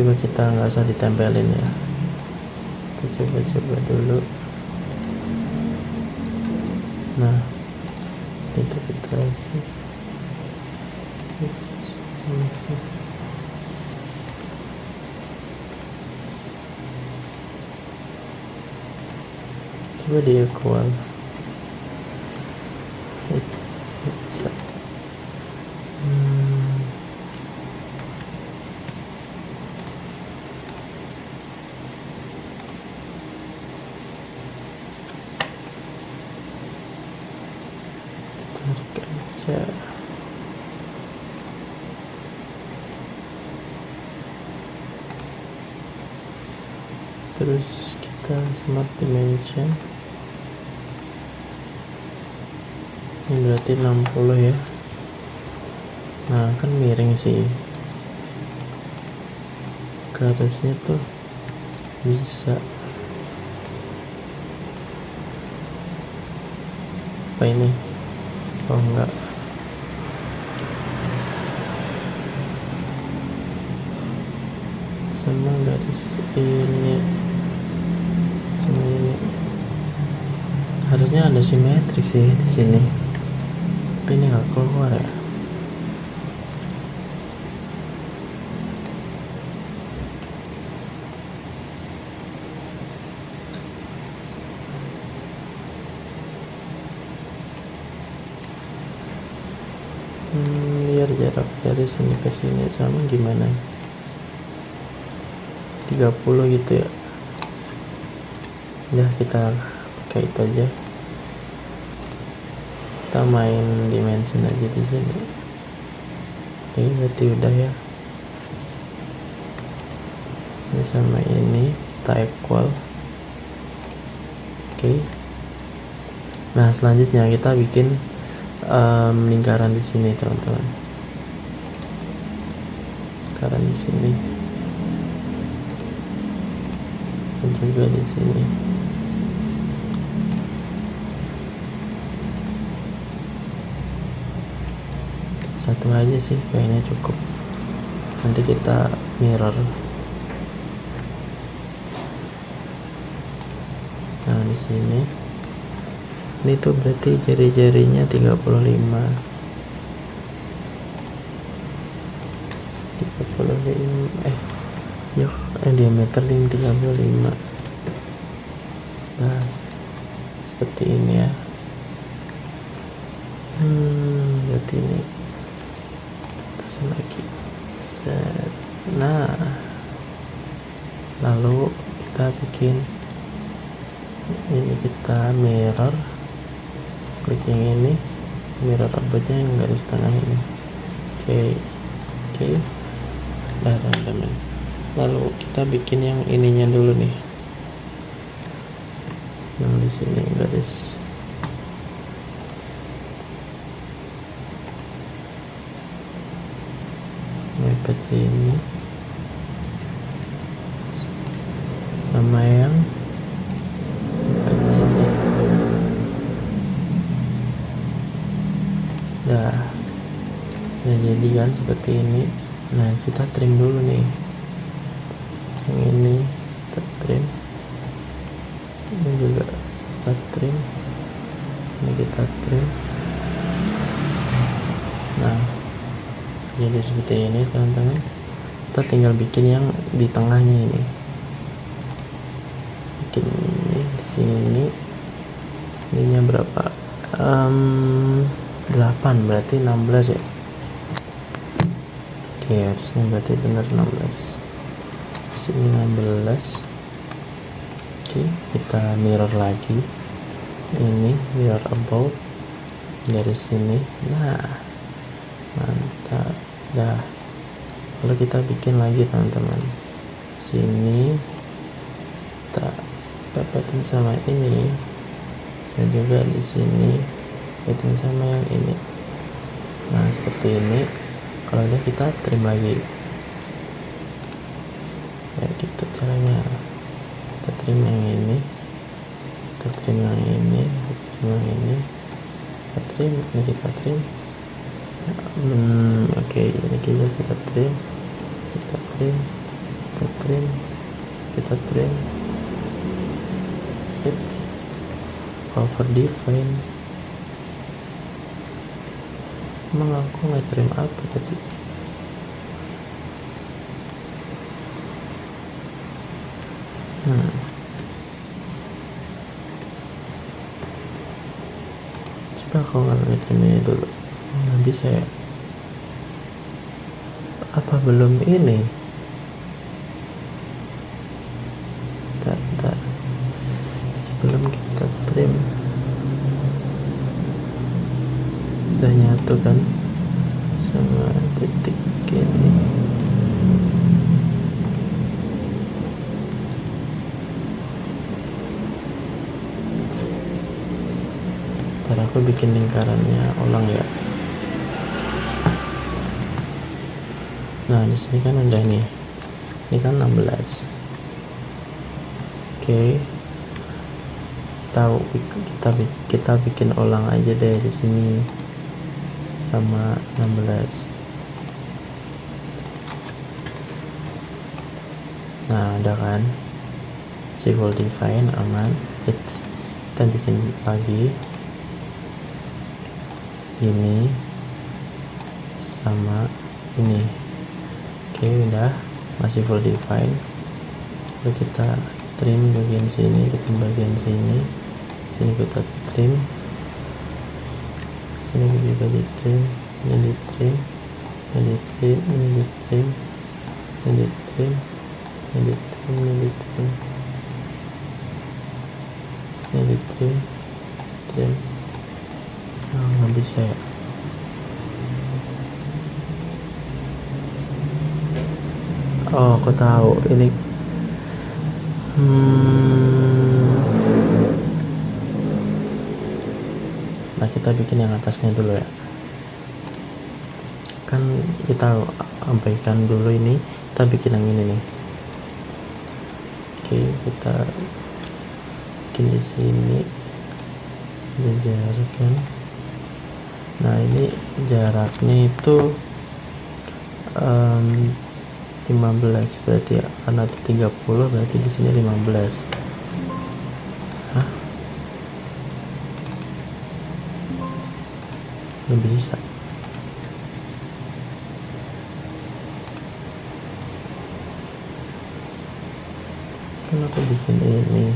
Coba kita nggak usah ditempelin ya, kita coba dulu. Nah, itu kita sih coba di equal. Terus kita smart dimension ini berarti 60 ya. Nah kan miring sih, garisnya tuh bisa apa ini? Oh enggak, sama garis ini sama ini harusnya ada simetrik sih di sini, tapi ini nggak keluar ya. Biar jarak dari sini ke sini sama gimana, 30 gitu ya. Udah kita pakai itu aja, kita main dimension aja di sini. Oke, berarti udah ya. Ini sama ini kita equal. Oke. Nah selanjutnya kita bikin lingkaran di sini teman-teman, lingkaran di sini dan juga di sini. Satu aja sih kayaknya cukup, nanti kita mirror. Nah di sini ini tuh berarti jari-jarinya 35 diameter ini 35. Nah seperti ini ya. Berarti ini terus lagi. Nah lalu kita bikin ini, kita mirror, klik yang ini, mirror rambutnya yang garis tengah ini. Oke. Nah teman-teman, lalu kita bikin yang ininya dulu nih, yang di sini garis mepet sini sama yang mepet sini. Nah jadi kan seperti ini. Nah kita trim dulu nih, jadi seperti ini teman-teman. Kita tinggal bikin yang di tengahnya ini, bikin ini di sini. Ininya berapa? 8, berarti 16 ya. Oke, harusnya berarti benar 16. Sini 16. Oke, kita mirror lagi. Ini mirror about dari sini. Nah, mantap. Dah. Lalu kita bikin lagi teman-teman. Sini kita dapatin sama ini, dan juga di sini dapatin sama yang ini. Nah, seperti ini. Kalau udah kita trim lagi. Ya gitu caranya. Kita trim yang ini, kita trim yang ini, kita trim yang ini, kita trim, ini kita trim. Oke, ini kita trim, kita trim, kita trim, kita trim. It's over define. Emang aku nge-trim apa tadi? Coba aku nge-trim ini dulu. Nggak bisa ya? Apa belum ini? Bentar. Sebelum kita trim, udah nyatu kan sama titik ini. Ntar aku bikin lingkarannya ulang ya. Nah, di sini kan udah nih. Ini kan 16. Oke. Kita bikin ulang aja deh di sini sama 16. Nah, ada kan? Civil define aman. Kita bikin lagi ini sama ini. Oke, udah masih full define. Lalu kita trim bagian sini, kita bagian sini kita trim, sini juga di trim, ini di trim, ini di trim, ini di trim, ini di trim, ini di trim, ini di trim, ini di trim, trim. Nah, nggak bisa ya. Oh, aku tahu ini. Nah, kita bikin yang atasnya dulu ya. Kan kita abaikan dulu ini, kita bikin yang ini nih. Oke, kita bikin di sini sejajarkan. Nah, ini jaraknya itu 15 berarti ya, karena 30 berarti di sini 15. Hah? Nggak bisa. Kenapa bikin ini?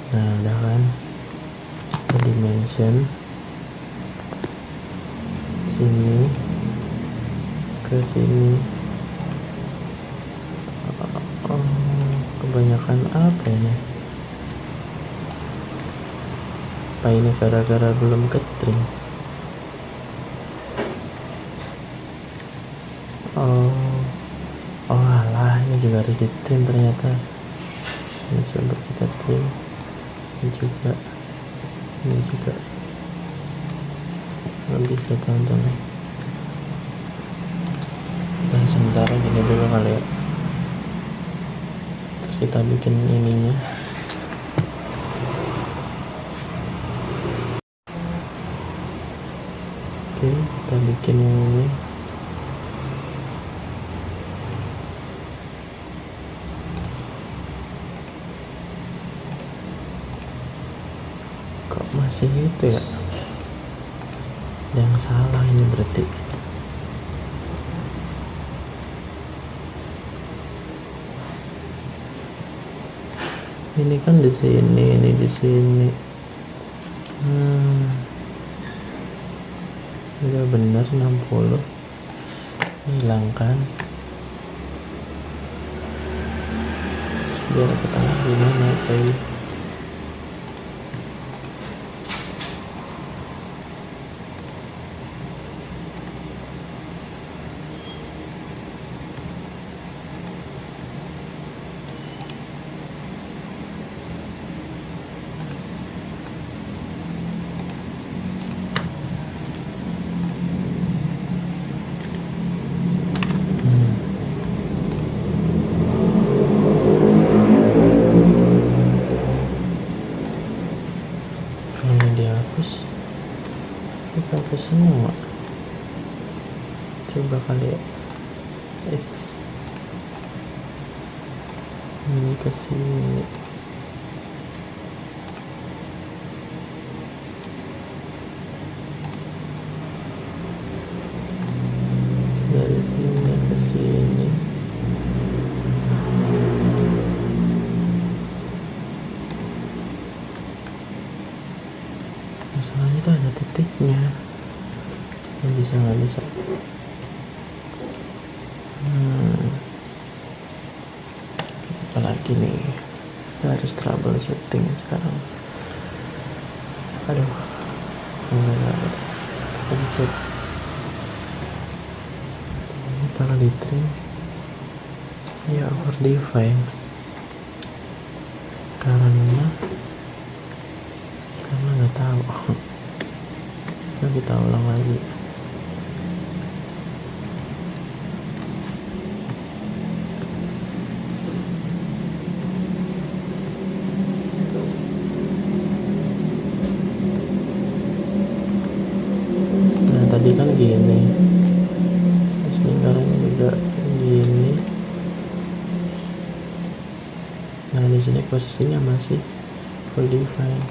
Nah, udah kan, kita dimension sini ke sini. Kebanyakan apa ini? Apa ini gara-gara belum ketrim? Oh alah, ini juga harus ditrim ternyata. Ini coba kita trim. Ini juga nggak bisa teman-teman. Nah, sementara gini dulu kali ya, terus kita bikin ininya. Oke, kita bikin yang ini. Kok masih itu ya? Yang salah ini berarti. Ini kan di sini, ini di sini. Udah benar 60. Hilangkan. Biar ke tengah gimana, coy? Ini dihapus, dihapus semua. Coba kali ya. Ini ke sini. Dari sini ke sini. Masalahnya itu ada titiknya. Nggak bisa. Apalagi nih, kita harus troubleshooting sekarang. Aduh, enggak. Kita cek. Ini kalau di trim, ya over define. Karena nggak tahu. Nah, kita ulang lagi. Nah, tadi kan gini. Terus lingkarannya juga gini. Nah, di sini posisinya masih full define.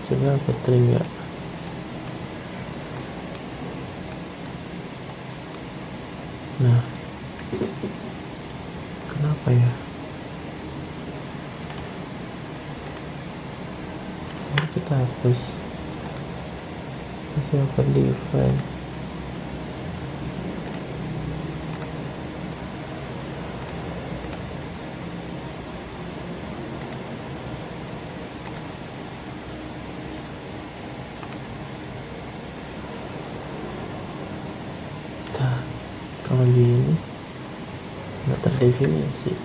Coba aku trim ya. Nah, kenapa ya? Ini kita hapus. Masih over define. Kalau gini nggak terdefinisi.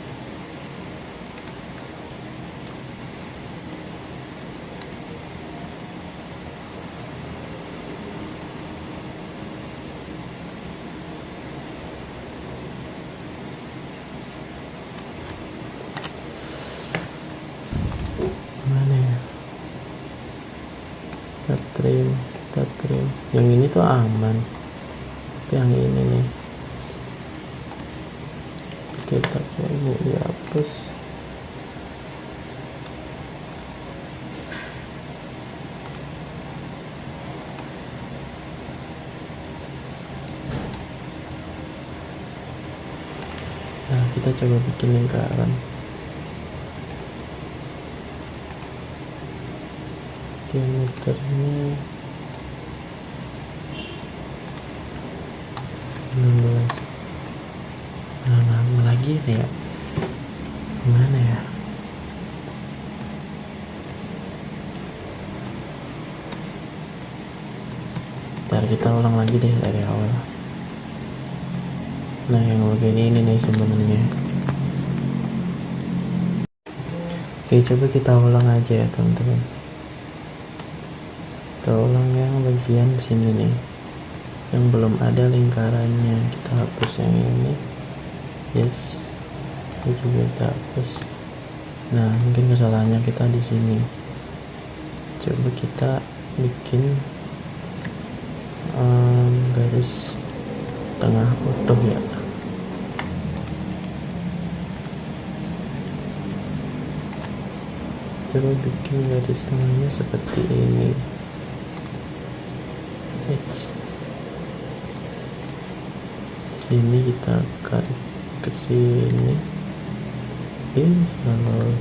Mana ya? Kita trim. Yang ini tuh aman. Tapi yang ini nih, kita ini dihapus. Nah, kita coba bikin lingkaran. Diameternya 16. Nah, nama lagi nih ya. Gimana ya? Ntar kita ulang lagi deh dari awal. Nah, yang begini ini nih sebenarnya. Oke, coba kita ulang aja ya teman-teman. Kita ulang yang bagian sini nih, yang belum ada lingkarannya. Kita hapus yang ini. Yes, ini juga kita hapus. Nah, mungkin kesalahannya kita di sini. Coba kita bikin garis tengah utuh ya. Coba bikin garis tengahnya seperti ini. Sini kita akan ke sini. Kalau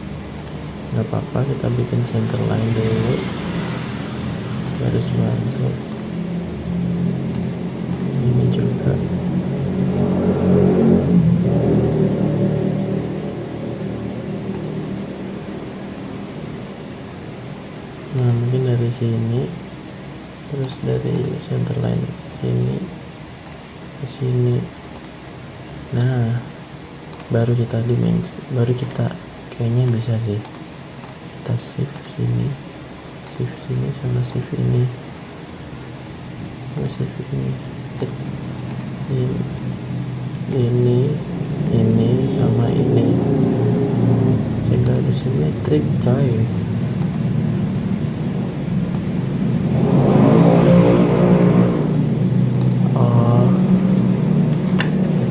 nggak apa-apa, kita bikin center line dulu, garis bantu ini juga. Nah, mungkin dari sini, terus dari center line sini ke sini. Nah, baru kita kayaknya bisa sih. Kita shift sini sama shift ini, sama shift ini sama ini, sehingga harus simetrik coy.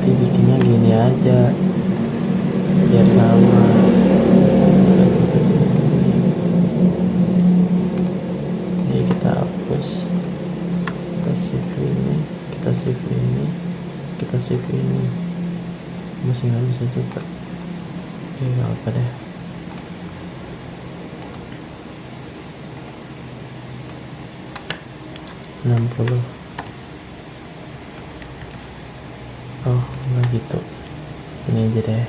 Nanti bikinnya gini aja biar sama. Ini kita hapus, kita save ini, kita save ini, kita save ini. Masih nggak bisa juga. Oke, nggak apa deh. $60. Oh, nggak gitu. Ini aja deh.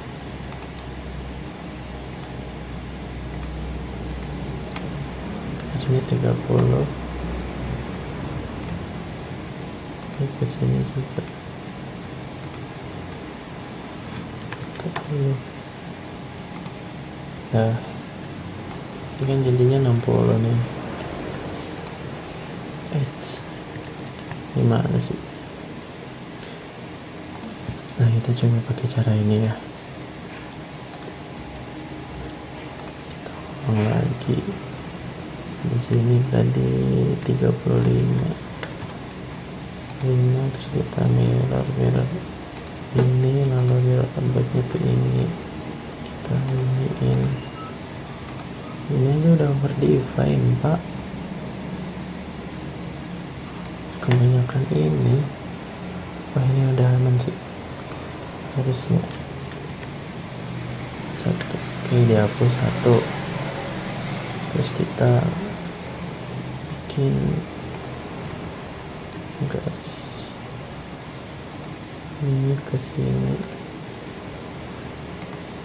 Kesini 30. Ini kesini juga 30. Nah, ini kan jadinya 60 nih. Gimana sih? Nah, kita coba pakai cara ini ya. Kita ulang lagi. Di sini tadi 35, terus kita mirror ini, lalu mirror tempatnya tuh ini, kita ini aja udah over define pak. Kebanyakan ini. Wah, ini udah aman sih harusnya. Satu, oke, dihapus satu. Terus kita bikin garis ini ke sini.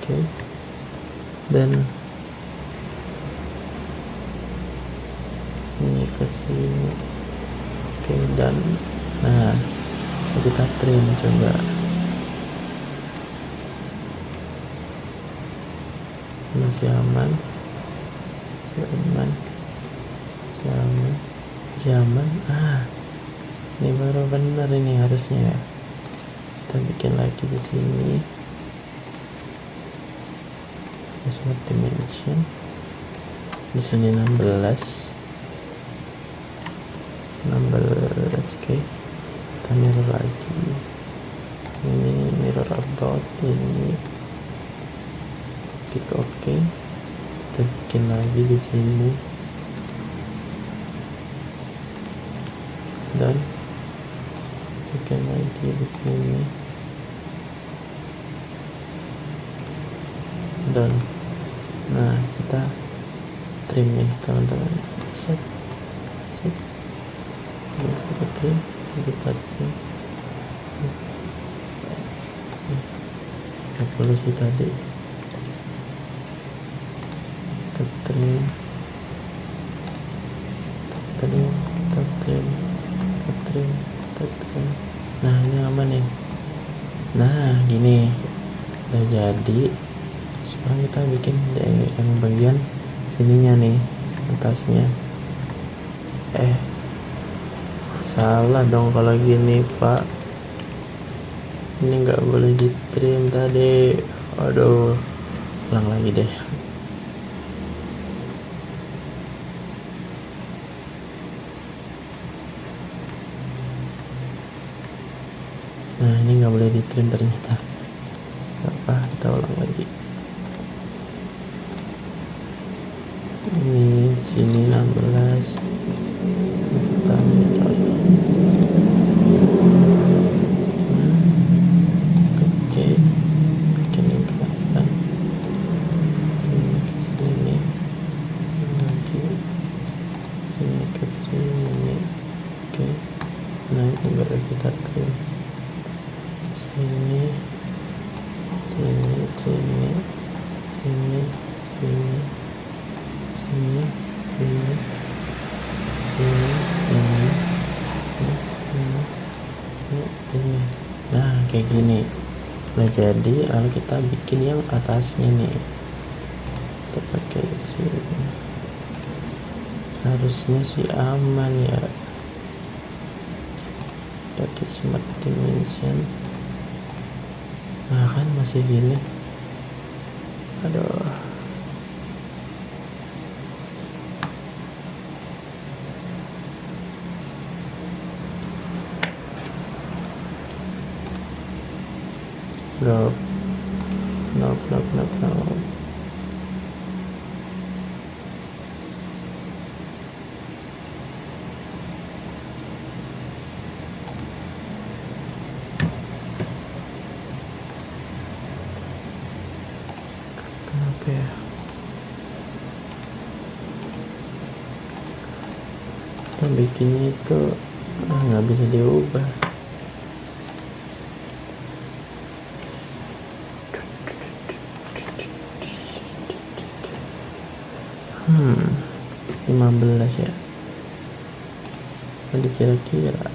Oke, dan ini ke sini. Oke, dan nah, kita trim coba. Masih aman, ini baru benar, ini harusnya ya. Kita bikin lagi di sini, smart dimension, di sini 16. Oke, kita mirror lagi, ini mirror about ini, klik oke. Kita bikin lagi di sini dan bikin lagi di sini dan nah, kita trim nih teman-teman. Set kita trim. Nggak perlu sih tadi. Kita trim. Nah, ini aman nih. Nah, gini udah jadi. Sekarang kita bikin yang bagian sininya nih, atasnya. Salah dong kalau gini pak, ini nggak boleh di trim tadi. Aduh, ulang lagi deh. Nah, ini nggak boleh di trim ternyata. Gak apa, kita ulang lagi. Ini sini 16, kita mirror. Oke, bikin yang ke kanan, sini ke sini lagi, sini ke sini. Oke, nah ini baru kita ke sini, sini, sini, sini, sini, sini, sini, ini. Nah kayak gini. Nah jadi lalu kita bikin yang atasnya nih, kita pakai sini, harusnya sih aman ya, pakai smart dimension. Nah kan masih gini, aduh. Nope. Kenapa ya? Kita bikinnya itu nggak bisa diubah. Hmm, 15 ya. Tadi kira-kira.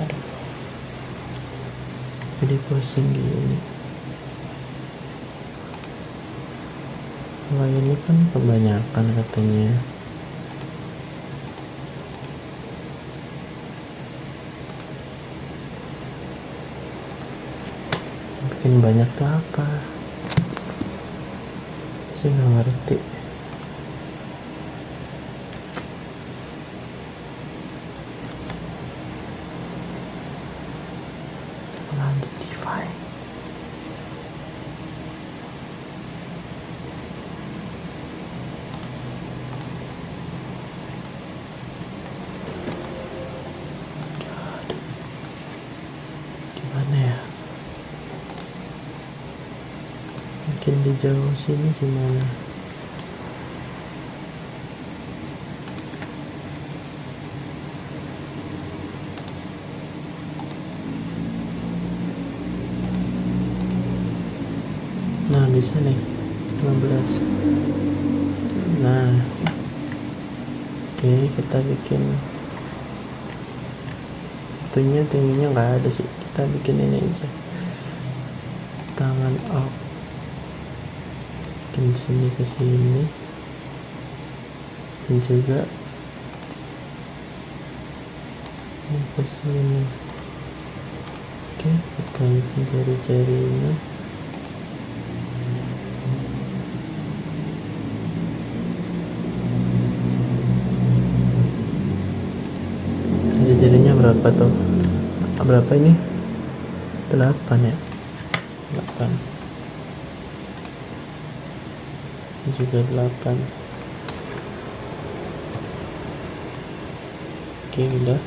Aduh. Jadi pusing gini. Kalau ini kan kebanyakan katanya. Bikin banyak tuh apa? Saya nggak ngerti. Lanjut DeFi. Gimana ya? Mungkin di jauh sini gimana? Nah bisa nih 15. Nah oke, kita bikin tingginya nggak ada sih, kita bikin ini aja, tangan up, bikin sini ke sini, dan juga ini ke sini. Oke, kita bikin jari-jarinya. Jarinya berapa tuh? Berapa ini? 8 ya? 8. Ini juga 8. Oke udah.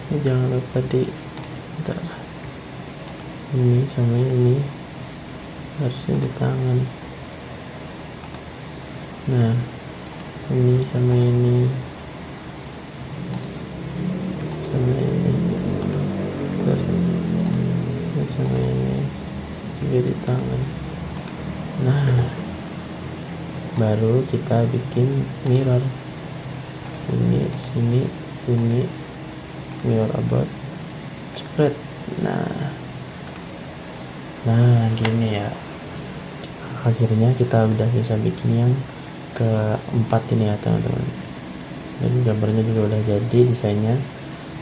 Ini jangan lupa bentar. Ini sama ini harusnya di tangan. Nah ini sama ini sama ini, terus sama ini juga di tangan. Nah baru kita bikin mirror, sini mirror about spread. Nah gini ya, akhirnya kita udah bisa bikin yang keempat ini ya teman-teman. Jadi gambarnya juga udah jadi, desainnya.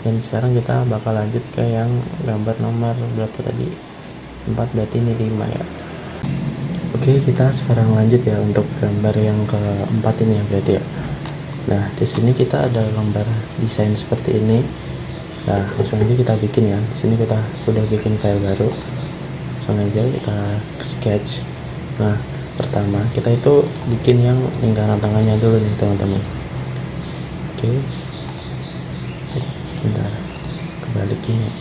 Dan sekarang kita bakal lanjut ke yang gambar nomor berapa tadi? 4, berarti ini 5 ya. Oke, kita sekarang lanjut ya untuk gambar yang keempat ini ya berarti ya. Nah di sini kita ada gambar desain seperti ini. Nah langsung aja kita bikin ya. Di sini kita udah bikin file baru. langsung aja kita sketch. Nah, pertama kita itu bikin yang lingkaran tengahnya dulu nih teman-teman. Oke, bentar, kebalik ini.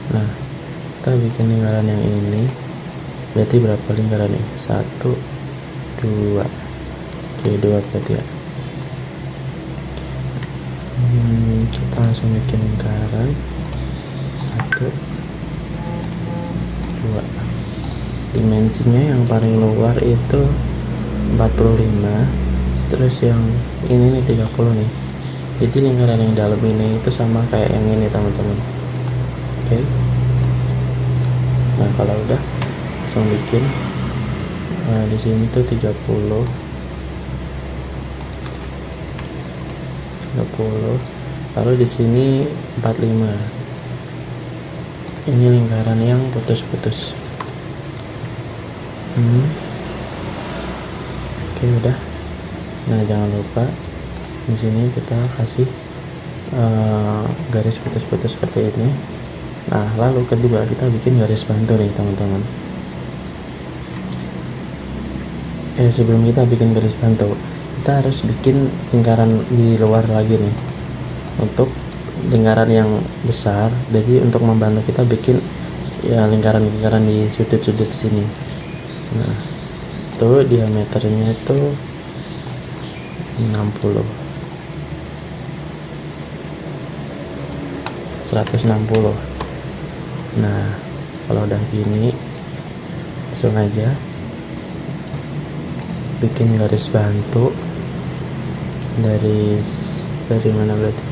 Nah, kita bikin lingkaran yang ini. Berarti berapa lingkaran nih? 1, 2. Oke, 2 berarti ya. Kita langsung bikin lingkaran 1, 2. Dimensinya yang paling luar itu 45, terus yang ini nih 30 nih. Jadi lingkaran yang dalam ini itu sama kayak yang ini teman-teman. Oke. Nah, kalau udah langsung bikin. Nah, di sini tuh 30, lalu di sini 45. Ini lingkaran yang putus-putus. Oke, udah. Nah, jangan lupa di sini kita kasih garis putus-putus seperti ini. Nah, lalu kedua kita bikin garis bantu nih teman-teman. Sebelum kita bikin garis bantu, kita harus bikin lingkaran di luar lagi nih untuk lingkaran yang besar. Jadi untuk membantu kita bikin ya lingkaran-lingkaran di sudut-sudut sini. Nah, itu diameternya itu 60, 160. Nah, kalau udah gini langsung aja bikin garis bantu dari mana berarti?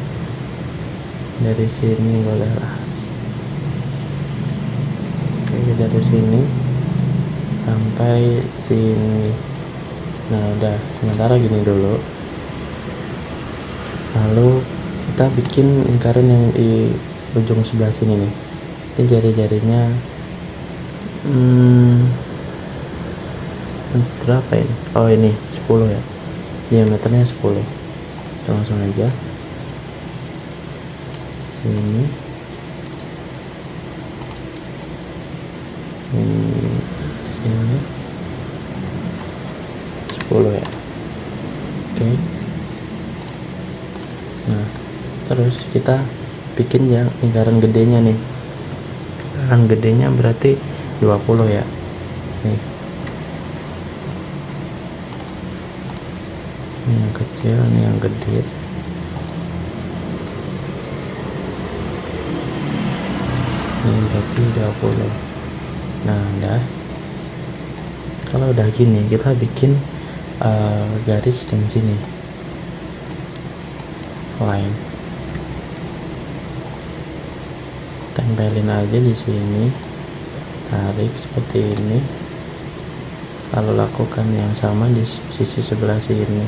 Dari sini boleh lah. Oke, dari sini sampai sini. Nah, udah sementara gini dulu. Lalu kita bikin lingkaran yang di ujung sebelah sini nih. Ini jari-jarinya berapa ini? Oh, ini 10 ya. Diameternya 10. Kita langsung aja sini. Sini 10 ya. Oke. Nah, terus kita bikin yang lingkaran gedenya nih. Lingkaran gedenya berarti 20 ya. Nih. Ini yang kecil, ini yang gede. Ini berarti 20. Nah, udah. Kalau udah gini, kita bikin garis di sini. Line. Tempelin aja di sini. Tarik seperti ini. Lalu lakukan yang sama di sisi sebelah sini.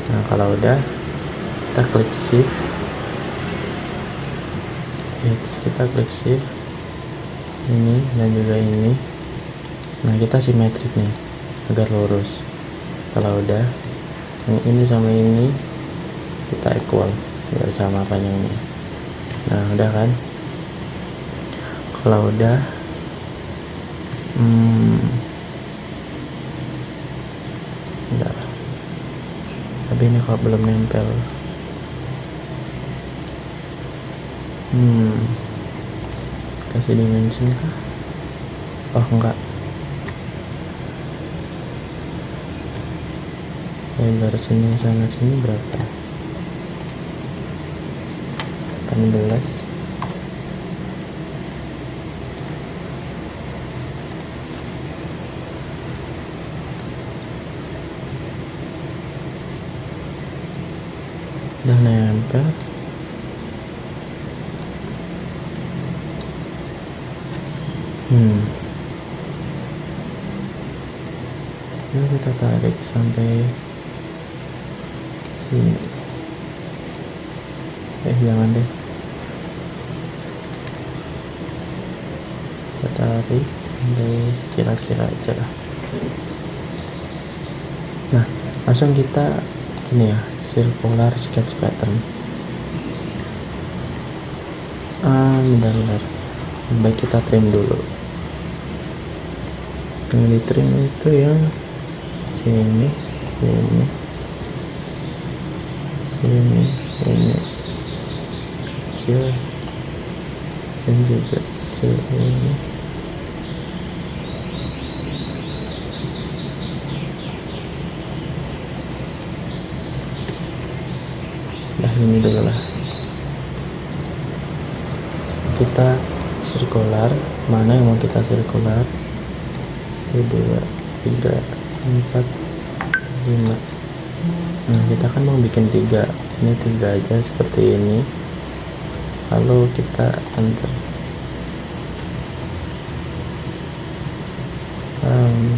Nah, kalau udah kita klik shift. Kita klik shift ini dan juga ini. Nah, kita simetrik nih agar lurus. Kalau udah yang ini sama ini kita equal biar sama panjangnya. Nah, udah kan. Kalau udah enggak, tapi ini kalau belum nempel kasih dimension kah? Oh, enggak. Lebar sini sama sini berapa? 18. Udah nempel. Ini kita tarik sampai sini. Jangan deh. Kita tarik sampai kira-kira aja lah. Nah, langsung kita ini ya, circular sketch pattern. Bentar. Baik, kita trim dulu. Yang di trim itu yang sini, kecil, dan juga kecil ini. Nah, ini dulu lah. Kita sirkular, mana yang mau kita sirkular? 1, 2, 3, 4, 5. Nah, kita kan mau bikin 3. Ini 3 aja seperti ini. Lalu kita enter.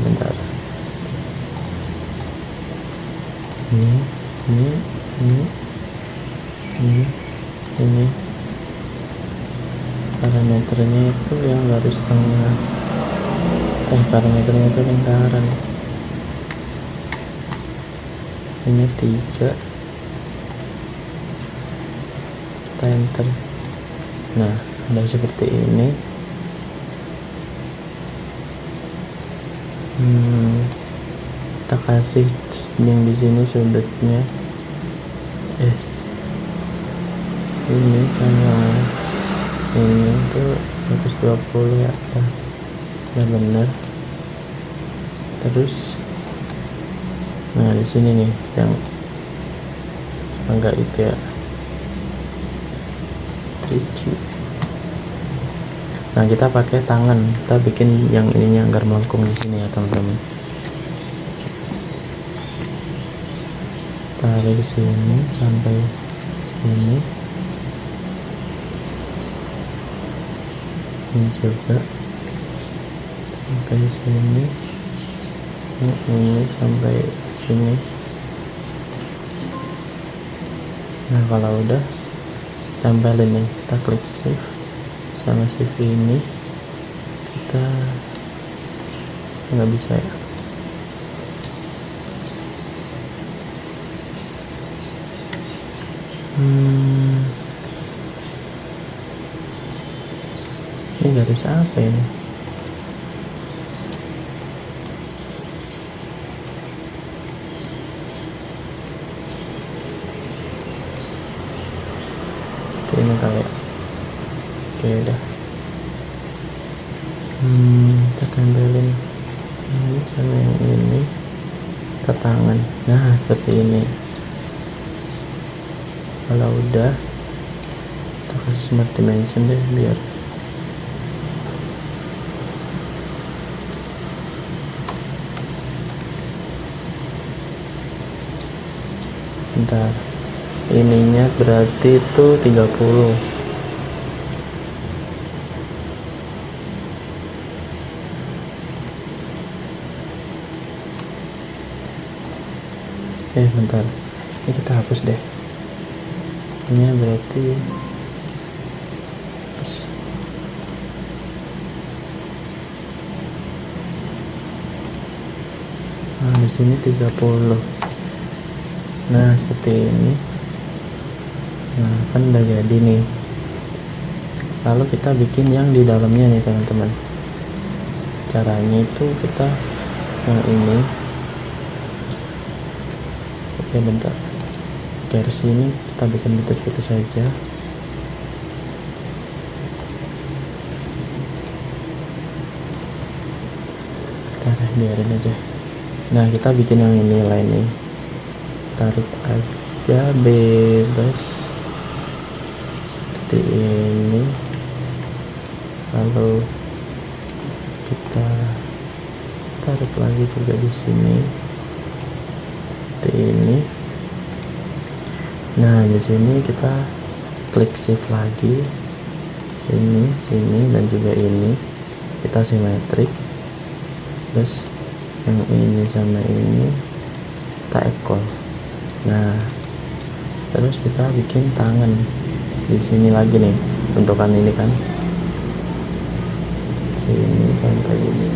Bentar. Ini parameternya itu yang garis tengah. Parameternya itu lingkaran. Ini 3. Kita enter. Nah, ada seperti ini. Kita kasih yang di sini sudutnya ini sama ini tuh 120 ya, benar. Terus nah di sini nih yang agak itu ya, tricky. Nah, kita pakai tangan, kita bikin yang ininya agar melengkung di sini ya teman-teman. Taruh di sini sampai sini. Ini juga sampai sini. Ini sampai sini. Nah, kalau udah tempelin nih, kita klik shift sama shift ini. Kita nggak bisa ya. Ini garis apa ini? Ini kali ya. Oke, udah. Kita tempelin ini sama yang ini ke tangan. Nah, seperti ini. Kalau udah, kita kasih smart dimension deh biar bentar, ininya berarti itu 30. Bentar, ini kita hapus deh. Ini berarti nah, di sini 30. Nah, seperti ini. Nah, kan udah jadi nih. Lalu kita bikin yang di dalamnya nih teman-teman. Caranya itu kita yang ini. Oke, bentar. Garis ini kita bikin putus-putus saja. Biarin aja. Nah, kita bikin yang ini lining. Tarik aja bebas seperti ini. Lalu kita tarik lagi juga di sini seperti ini. Nah, di sini kita klik shift lagi, sini dan juga ini kita simetrik. Terus yang ini sama ini kita ekol. Nah, terus kita bikin tangan di sini lagi nih, bentukan ini kan sini sampai ini.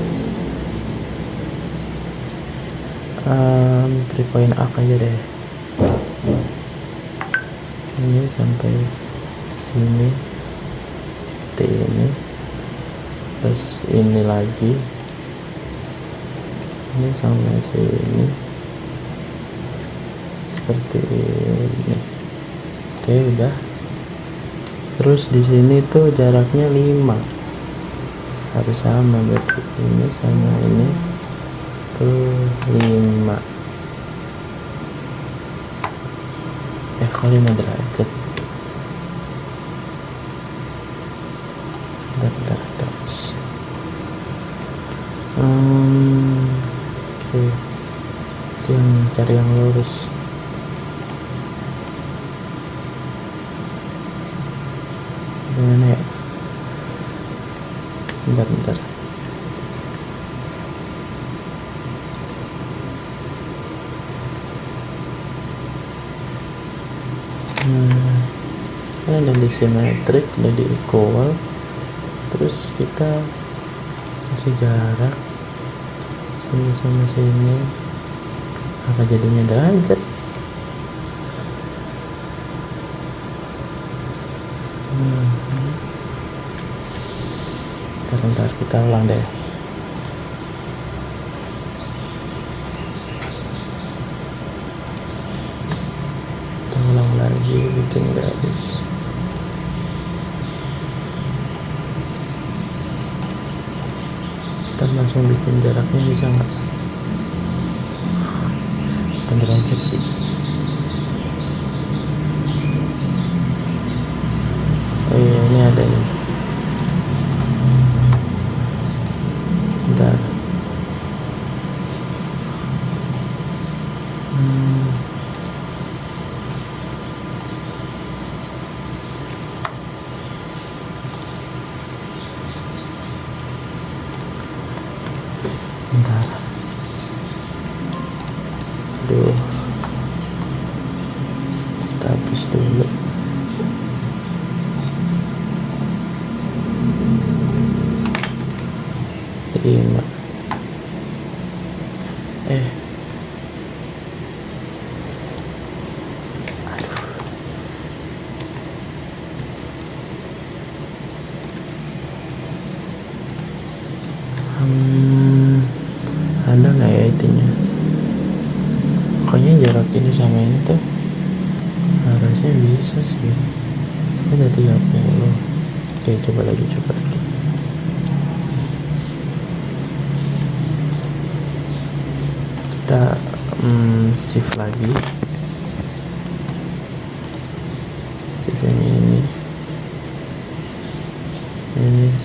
3 point arc aja deh. ini sampai sini seperti ini, terus ini lagi ini sampai sini seperti ini. Oke, udah. Terus di sini tuh jaraknya 5, harus sama, berarti ini sama ini tuh 5. Kok 5 derajat? Bentar terus. Oke, itu yang cari yang lurus. Gimana ya? Bentar. Kan ada di simetrik, ada di equal, terus kita kasih jarak sini sama sini, apa jadinya derajat? Bentar, kita ulang deh. Kita ulang lagi, bikin garis. Kita langsung bikin jaraknya, bisa nggak? Bukan derajat sih. Oh iya, ini ada nih. Bentar. Bentar. Aduh. Kita hapus dulu. Terima. Ada nggak ya itunya? Pokoknya jarak ini sama ini tuh harusnya bisa sih. Ada 30. Oke, coba lagi. Kita shift lagi, shift yang ini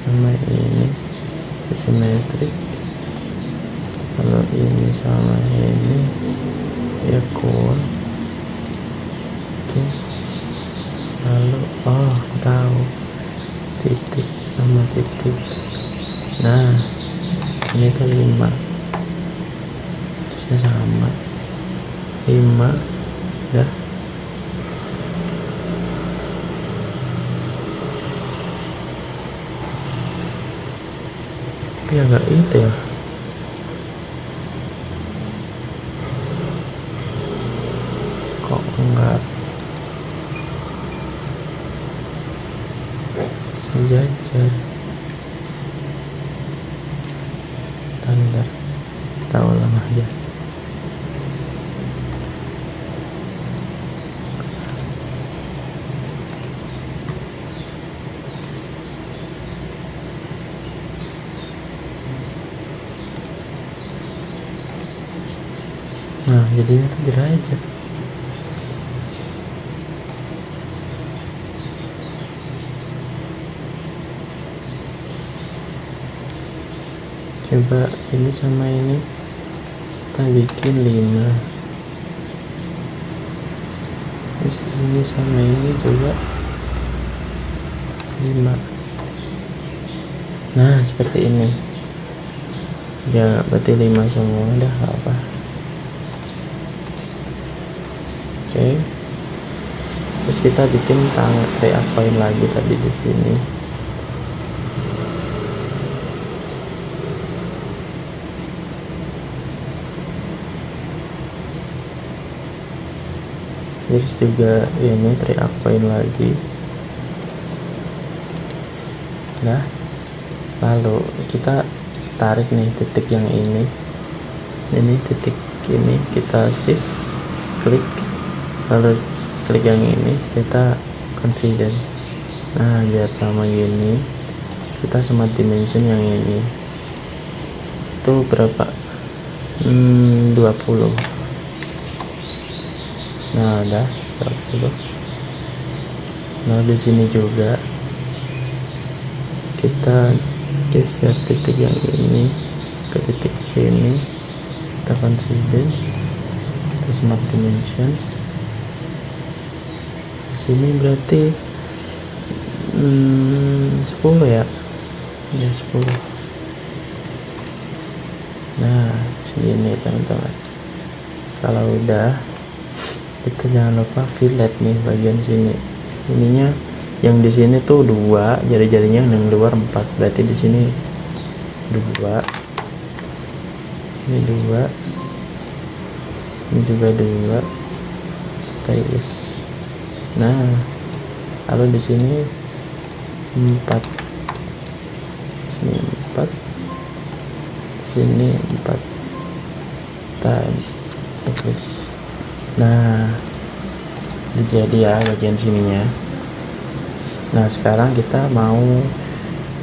sama ini simetrik, kalau ini sama ini ya equal. Oke, lalu tahu titik sama titik. Nah, ini tuh 5, terusnya sama 5 ya. Tapi agak itu ya, kok enggak sejajar. Tanda kita ulang aja. Nah, jadinya tuh derajat. Coba ini sama ini kita bikin 5, terus ini sama ini coba 5. Nah, seperti ini ya, berarti 5 semua. Udah apa. Oke, terus kita bikin tangan reapain lagi tadi di sini. terus juga ini triakoin lagi. Nah, lalu kita tarik nih titik yang ini titik ini, kita shift klik, lalu klik yang ini, kita consider. Nah, biar sama gini, kita smart dimension yang ini itu berapa, 20. Nah, udah 20. Nah, di sini juga kita geser titik yang ini ke titik sini, kita consider, kita smart dimension. Di sini berarti 10 ya 10. Nah, segini teman-teman. Kalau udah, kita jangan lupa fillet nih bagian sini. Ininya yang di sini tuh 2, jari-jarinya yang luar 4, berarti di sini 2, ini 2, ini juga 2, nah lalu di sini 4, sini 4, sini 4, kita checklist. Nah, udah jadi ya bagian sininya. Nah, sekarang kita mau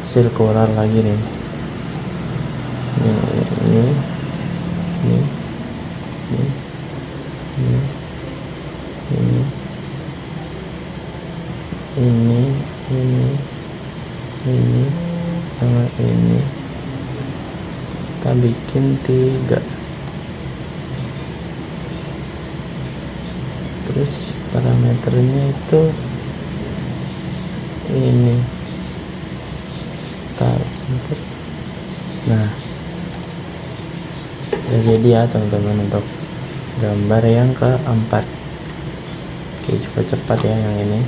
sirkular lagi nih. Ini sama ini kita bikin 3. Terus parameternya itu ini, taruh center. Nah, udah jadi ya teman-teman untuk gambar yang keempat. Oke, coba cepat ya yang ini,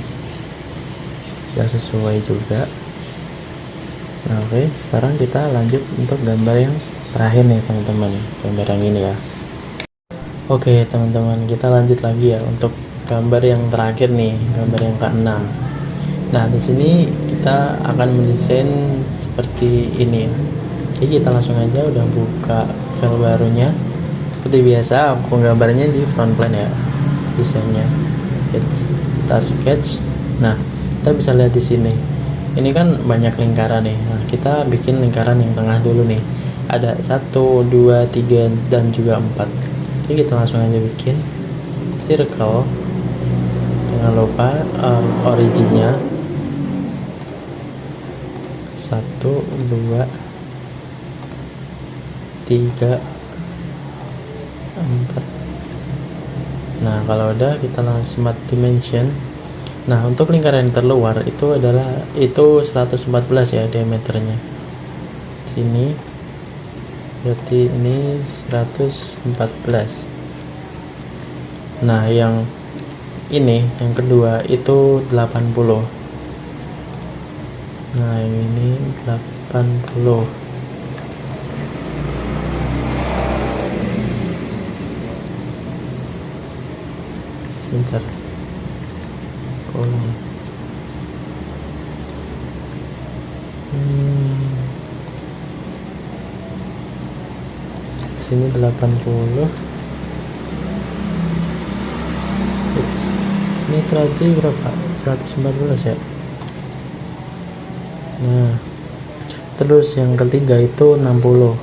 udah sesuai juga. Nah, oke, sekarang kita lanjut untuk gambar yang terakhir nih teman-teman, gambar yang ini ya. Oke teman-teman, kita lanjut lagi ya untuk gambar yang terakhir nih, gambar yang ke-6. Nah, di sini kita akan mendesain seperti ini ya. Jadi kita langsung aja udah buka file barunya. Seperti biasa, aku gambarnya di front plane ya, desainnya. Kita sketch. Nah, kita bisa lihat di sini. Ini kan banyak lingkaran nih. Nah, kita bikin lingkaran yang tengah dulu nih. Ada 1, 2, 3, dan juga 4. Oke, kita langsung aja bikin circle. Jangan lupa originnya 1, 2, 3, 4. Nah, kalau udah kita langsung smart dimension. Nah, untuk lingkaran yang terluar itu adalah 114 ya diameternya. Sini berarti ini 114. Nah, yang ini yang kedua itu 80. Nah, yang ini 80. Sebentar, kolom. Sini 80. Ini berarti berapa? 114 ya. Nah, terus yang ketiga itu 60.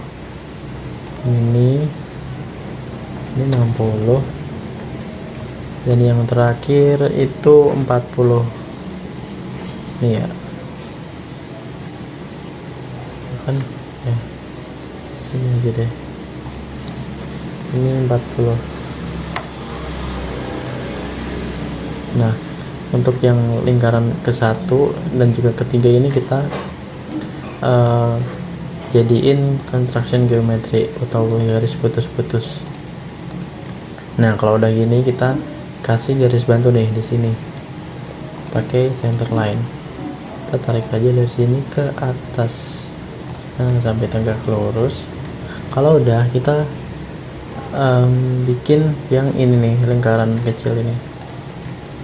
Ini 60. Dan yang terakhir itu 40. Nih ya. Kan ya. Sini aja deh. Ini 40. Nah, untuk yang lingkaran ke-1 dan juga ketiga ini kita jadiin construction geometry atau garis putus-putus. Nah, kalau udah gini kita kasih garis bantu nih di sini. Pakai center line. Kita tarik aja dari sini ke atas. Nah, sampai tegak lurus. Kalau udah, kita bikin yang ini nih, lingkaran kecil ini.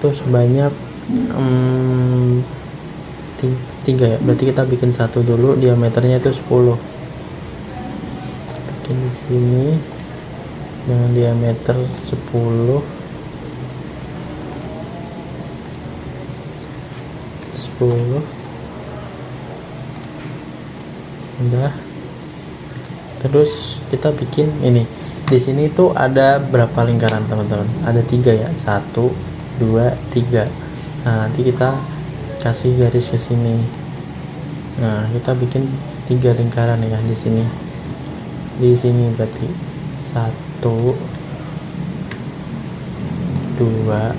itu sebanyak 3 ya, berarti kita bikin satu dulu, diameternya itu 10. Bikin di sini dengan diameter 10 udah. Terus kita bikin ini. Di sini tuh ada berapa lingkaran teman-teman? Ada 3 ya, 1 2 3. Nah, nanti kita kasih garis ke sini. Nah, kita bikin 3 lingkaran ya di sini. Di sini berarti 1 2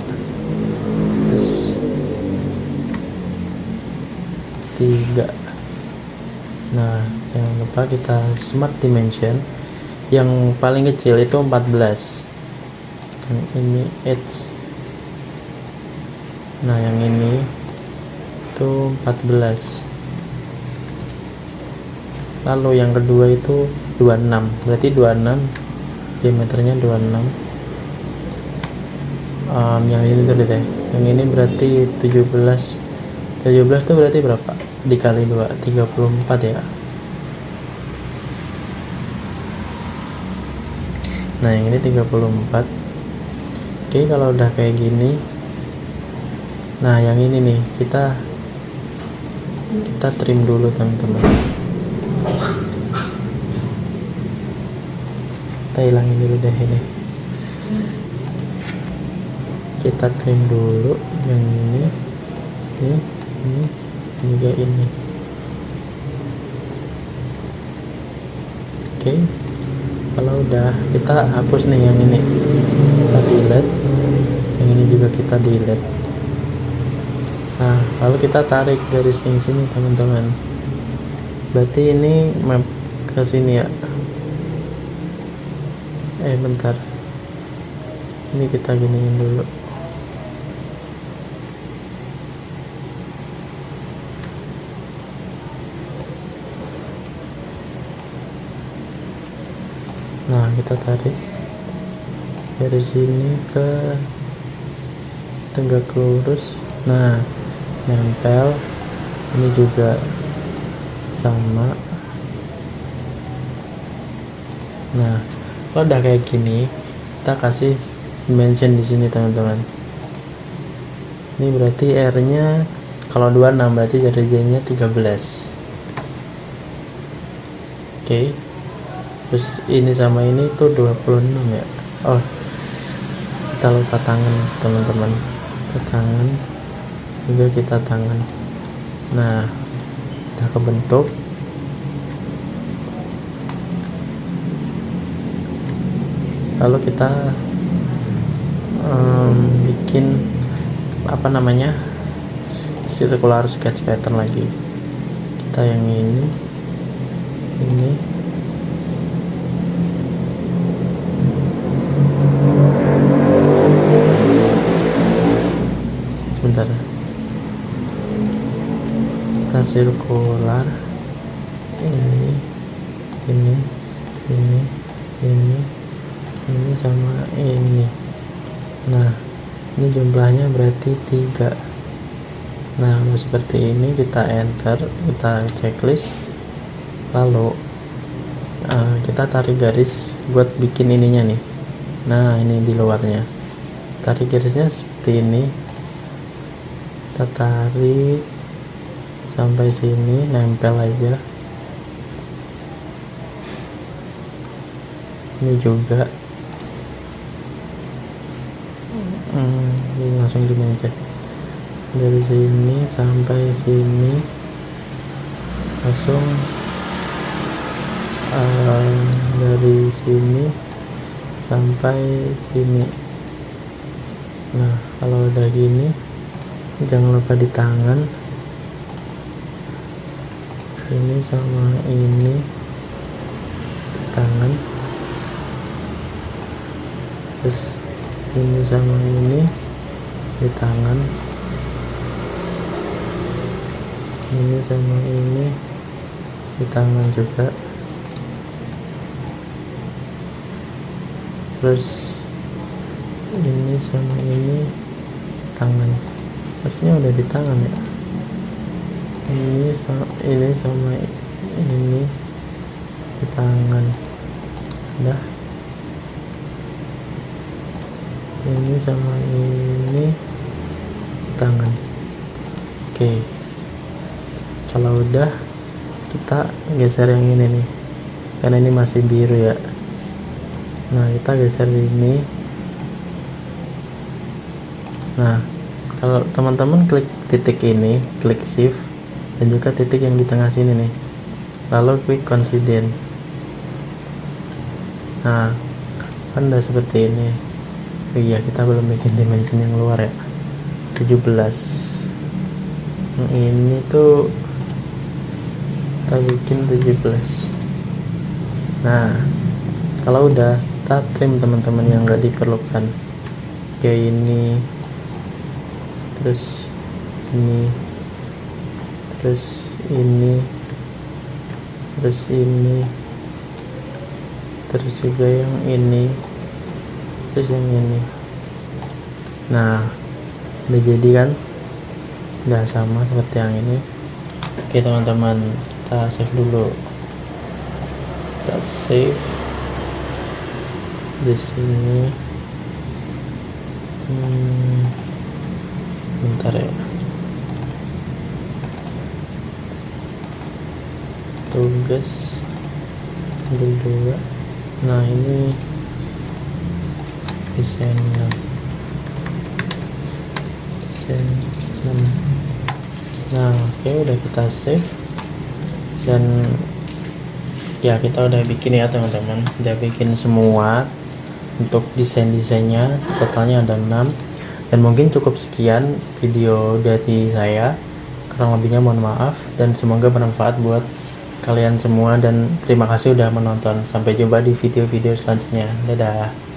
terus 3. Nah, jangan lupa kita smart dimension. Yang paling kecil itu 14. Yang ini edge. Nah, yang ini itu 14. Lalu yang kedua itu 26. Berarti 26 diameternya 26. Yang ini tuh deh. Yang ini berarti 17. 17 itu berarti berapa? Dikali 2, 34 ya. Nah, yang ini 34. Oke, kalau udah kayak gini. Nah, yang ini nih kita trim dulu teman-teman. Kita hilangin dulu deh ini. Kita trim dulu yang ini juga ini. Oke, kalau udah kita hapus nih yang ini, kita delete. Yang ini juga kita delete. Nah, lalu kita tarik garis yang sini teman-teman. Berarti ini map ke sini ya. Bentar, ini kita giniin dulu. Nah, kita tarik dari sini ke tegak lurus. Nah, nempel. Ini juga sama. Nah, kalau udah kayak gini, kita kasih dimension di sini teman-teman. Ini berarti R-nya kalau 26 berarti jadinya 13. Oke. Terus ini sama ini tuh 26 ya. Oh, kita lupa tangan teman-teman. Kita tangan juga, kita tangan. Nah, kita kebentuk. Lalu kita bikin apa namanya, circular sketch pattern lagi. Kita yang ini sebentar, kita circular ini sama ini. Nah, ini jumlahnya berarti 3. Nah, seperti ini kita enter, kita checklist. Lalu kita tarik garis buat bikin ininya nih. Nah, ini di luarnya. Tarik garisnya seperti ini. Kita tarik sampai sini, nempel aja. Ini juga ini langsung dimencet dari sini sampai sini, langsung dari sini sampai sini. Nah, kalau udah gini, jangan lupa di tangan ini sama ini, di tangan. Terus ini sama ini di tangan, ini sama ini di tangan juga. Terus ini sama ini tangan, harusnya udah di tangan ya. Ini sama ini di tangan, udah. Ini sama ini di tangan. Oke, kalau udah kita geser yang ini nih, karena ini masih biru ya. Nah, kita geser ini. Nah, kalau teman-teman klik titik ini, klik shift, dan juga titik yang di tengah sini nih, lalu klik coincident. Nah, kan udah seperti ini. Oh iya, kita belum bikin dimensi yang luar ya, 17. Ini tuh kita bikin 17. Nah, kalau udah, kita trim teman-teman yang nggak diperlukan, kayak ini, terus ini, terus ini, terus ini, terus juga yang ini, terus yang ini. Nah, udah jadi kan, udah sama seperti yang ini. Oke teman-teman, kita save dulu. Kita save di sini. Bentar ya, tugas dua. Nah, ini desainnya, desain 6. Nah, oke, udah kita save, dan ya kita udah bikin ya teman-teman, udah bikin semua untuk desainnya. Totalnya ada 6, dan mungkin cukup sekian video dari saya. Kurang lebihnya mohon maaf, dan semoga bermanfaat buat kalian semua, dan terima kasih udah menonton. Sampai jumpa di video-video selanjutnya. Dadah.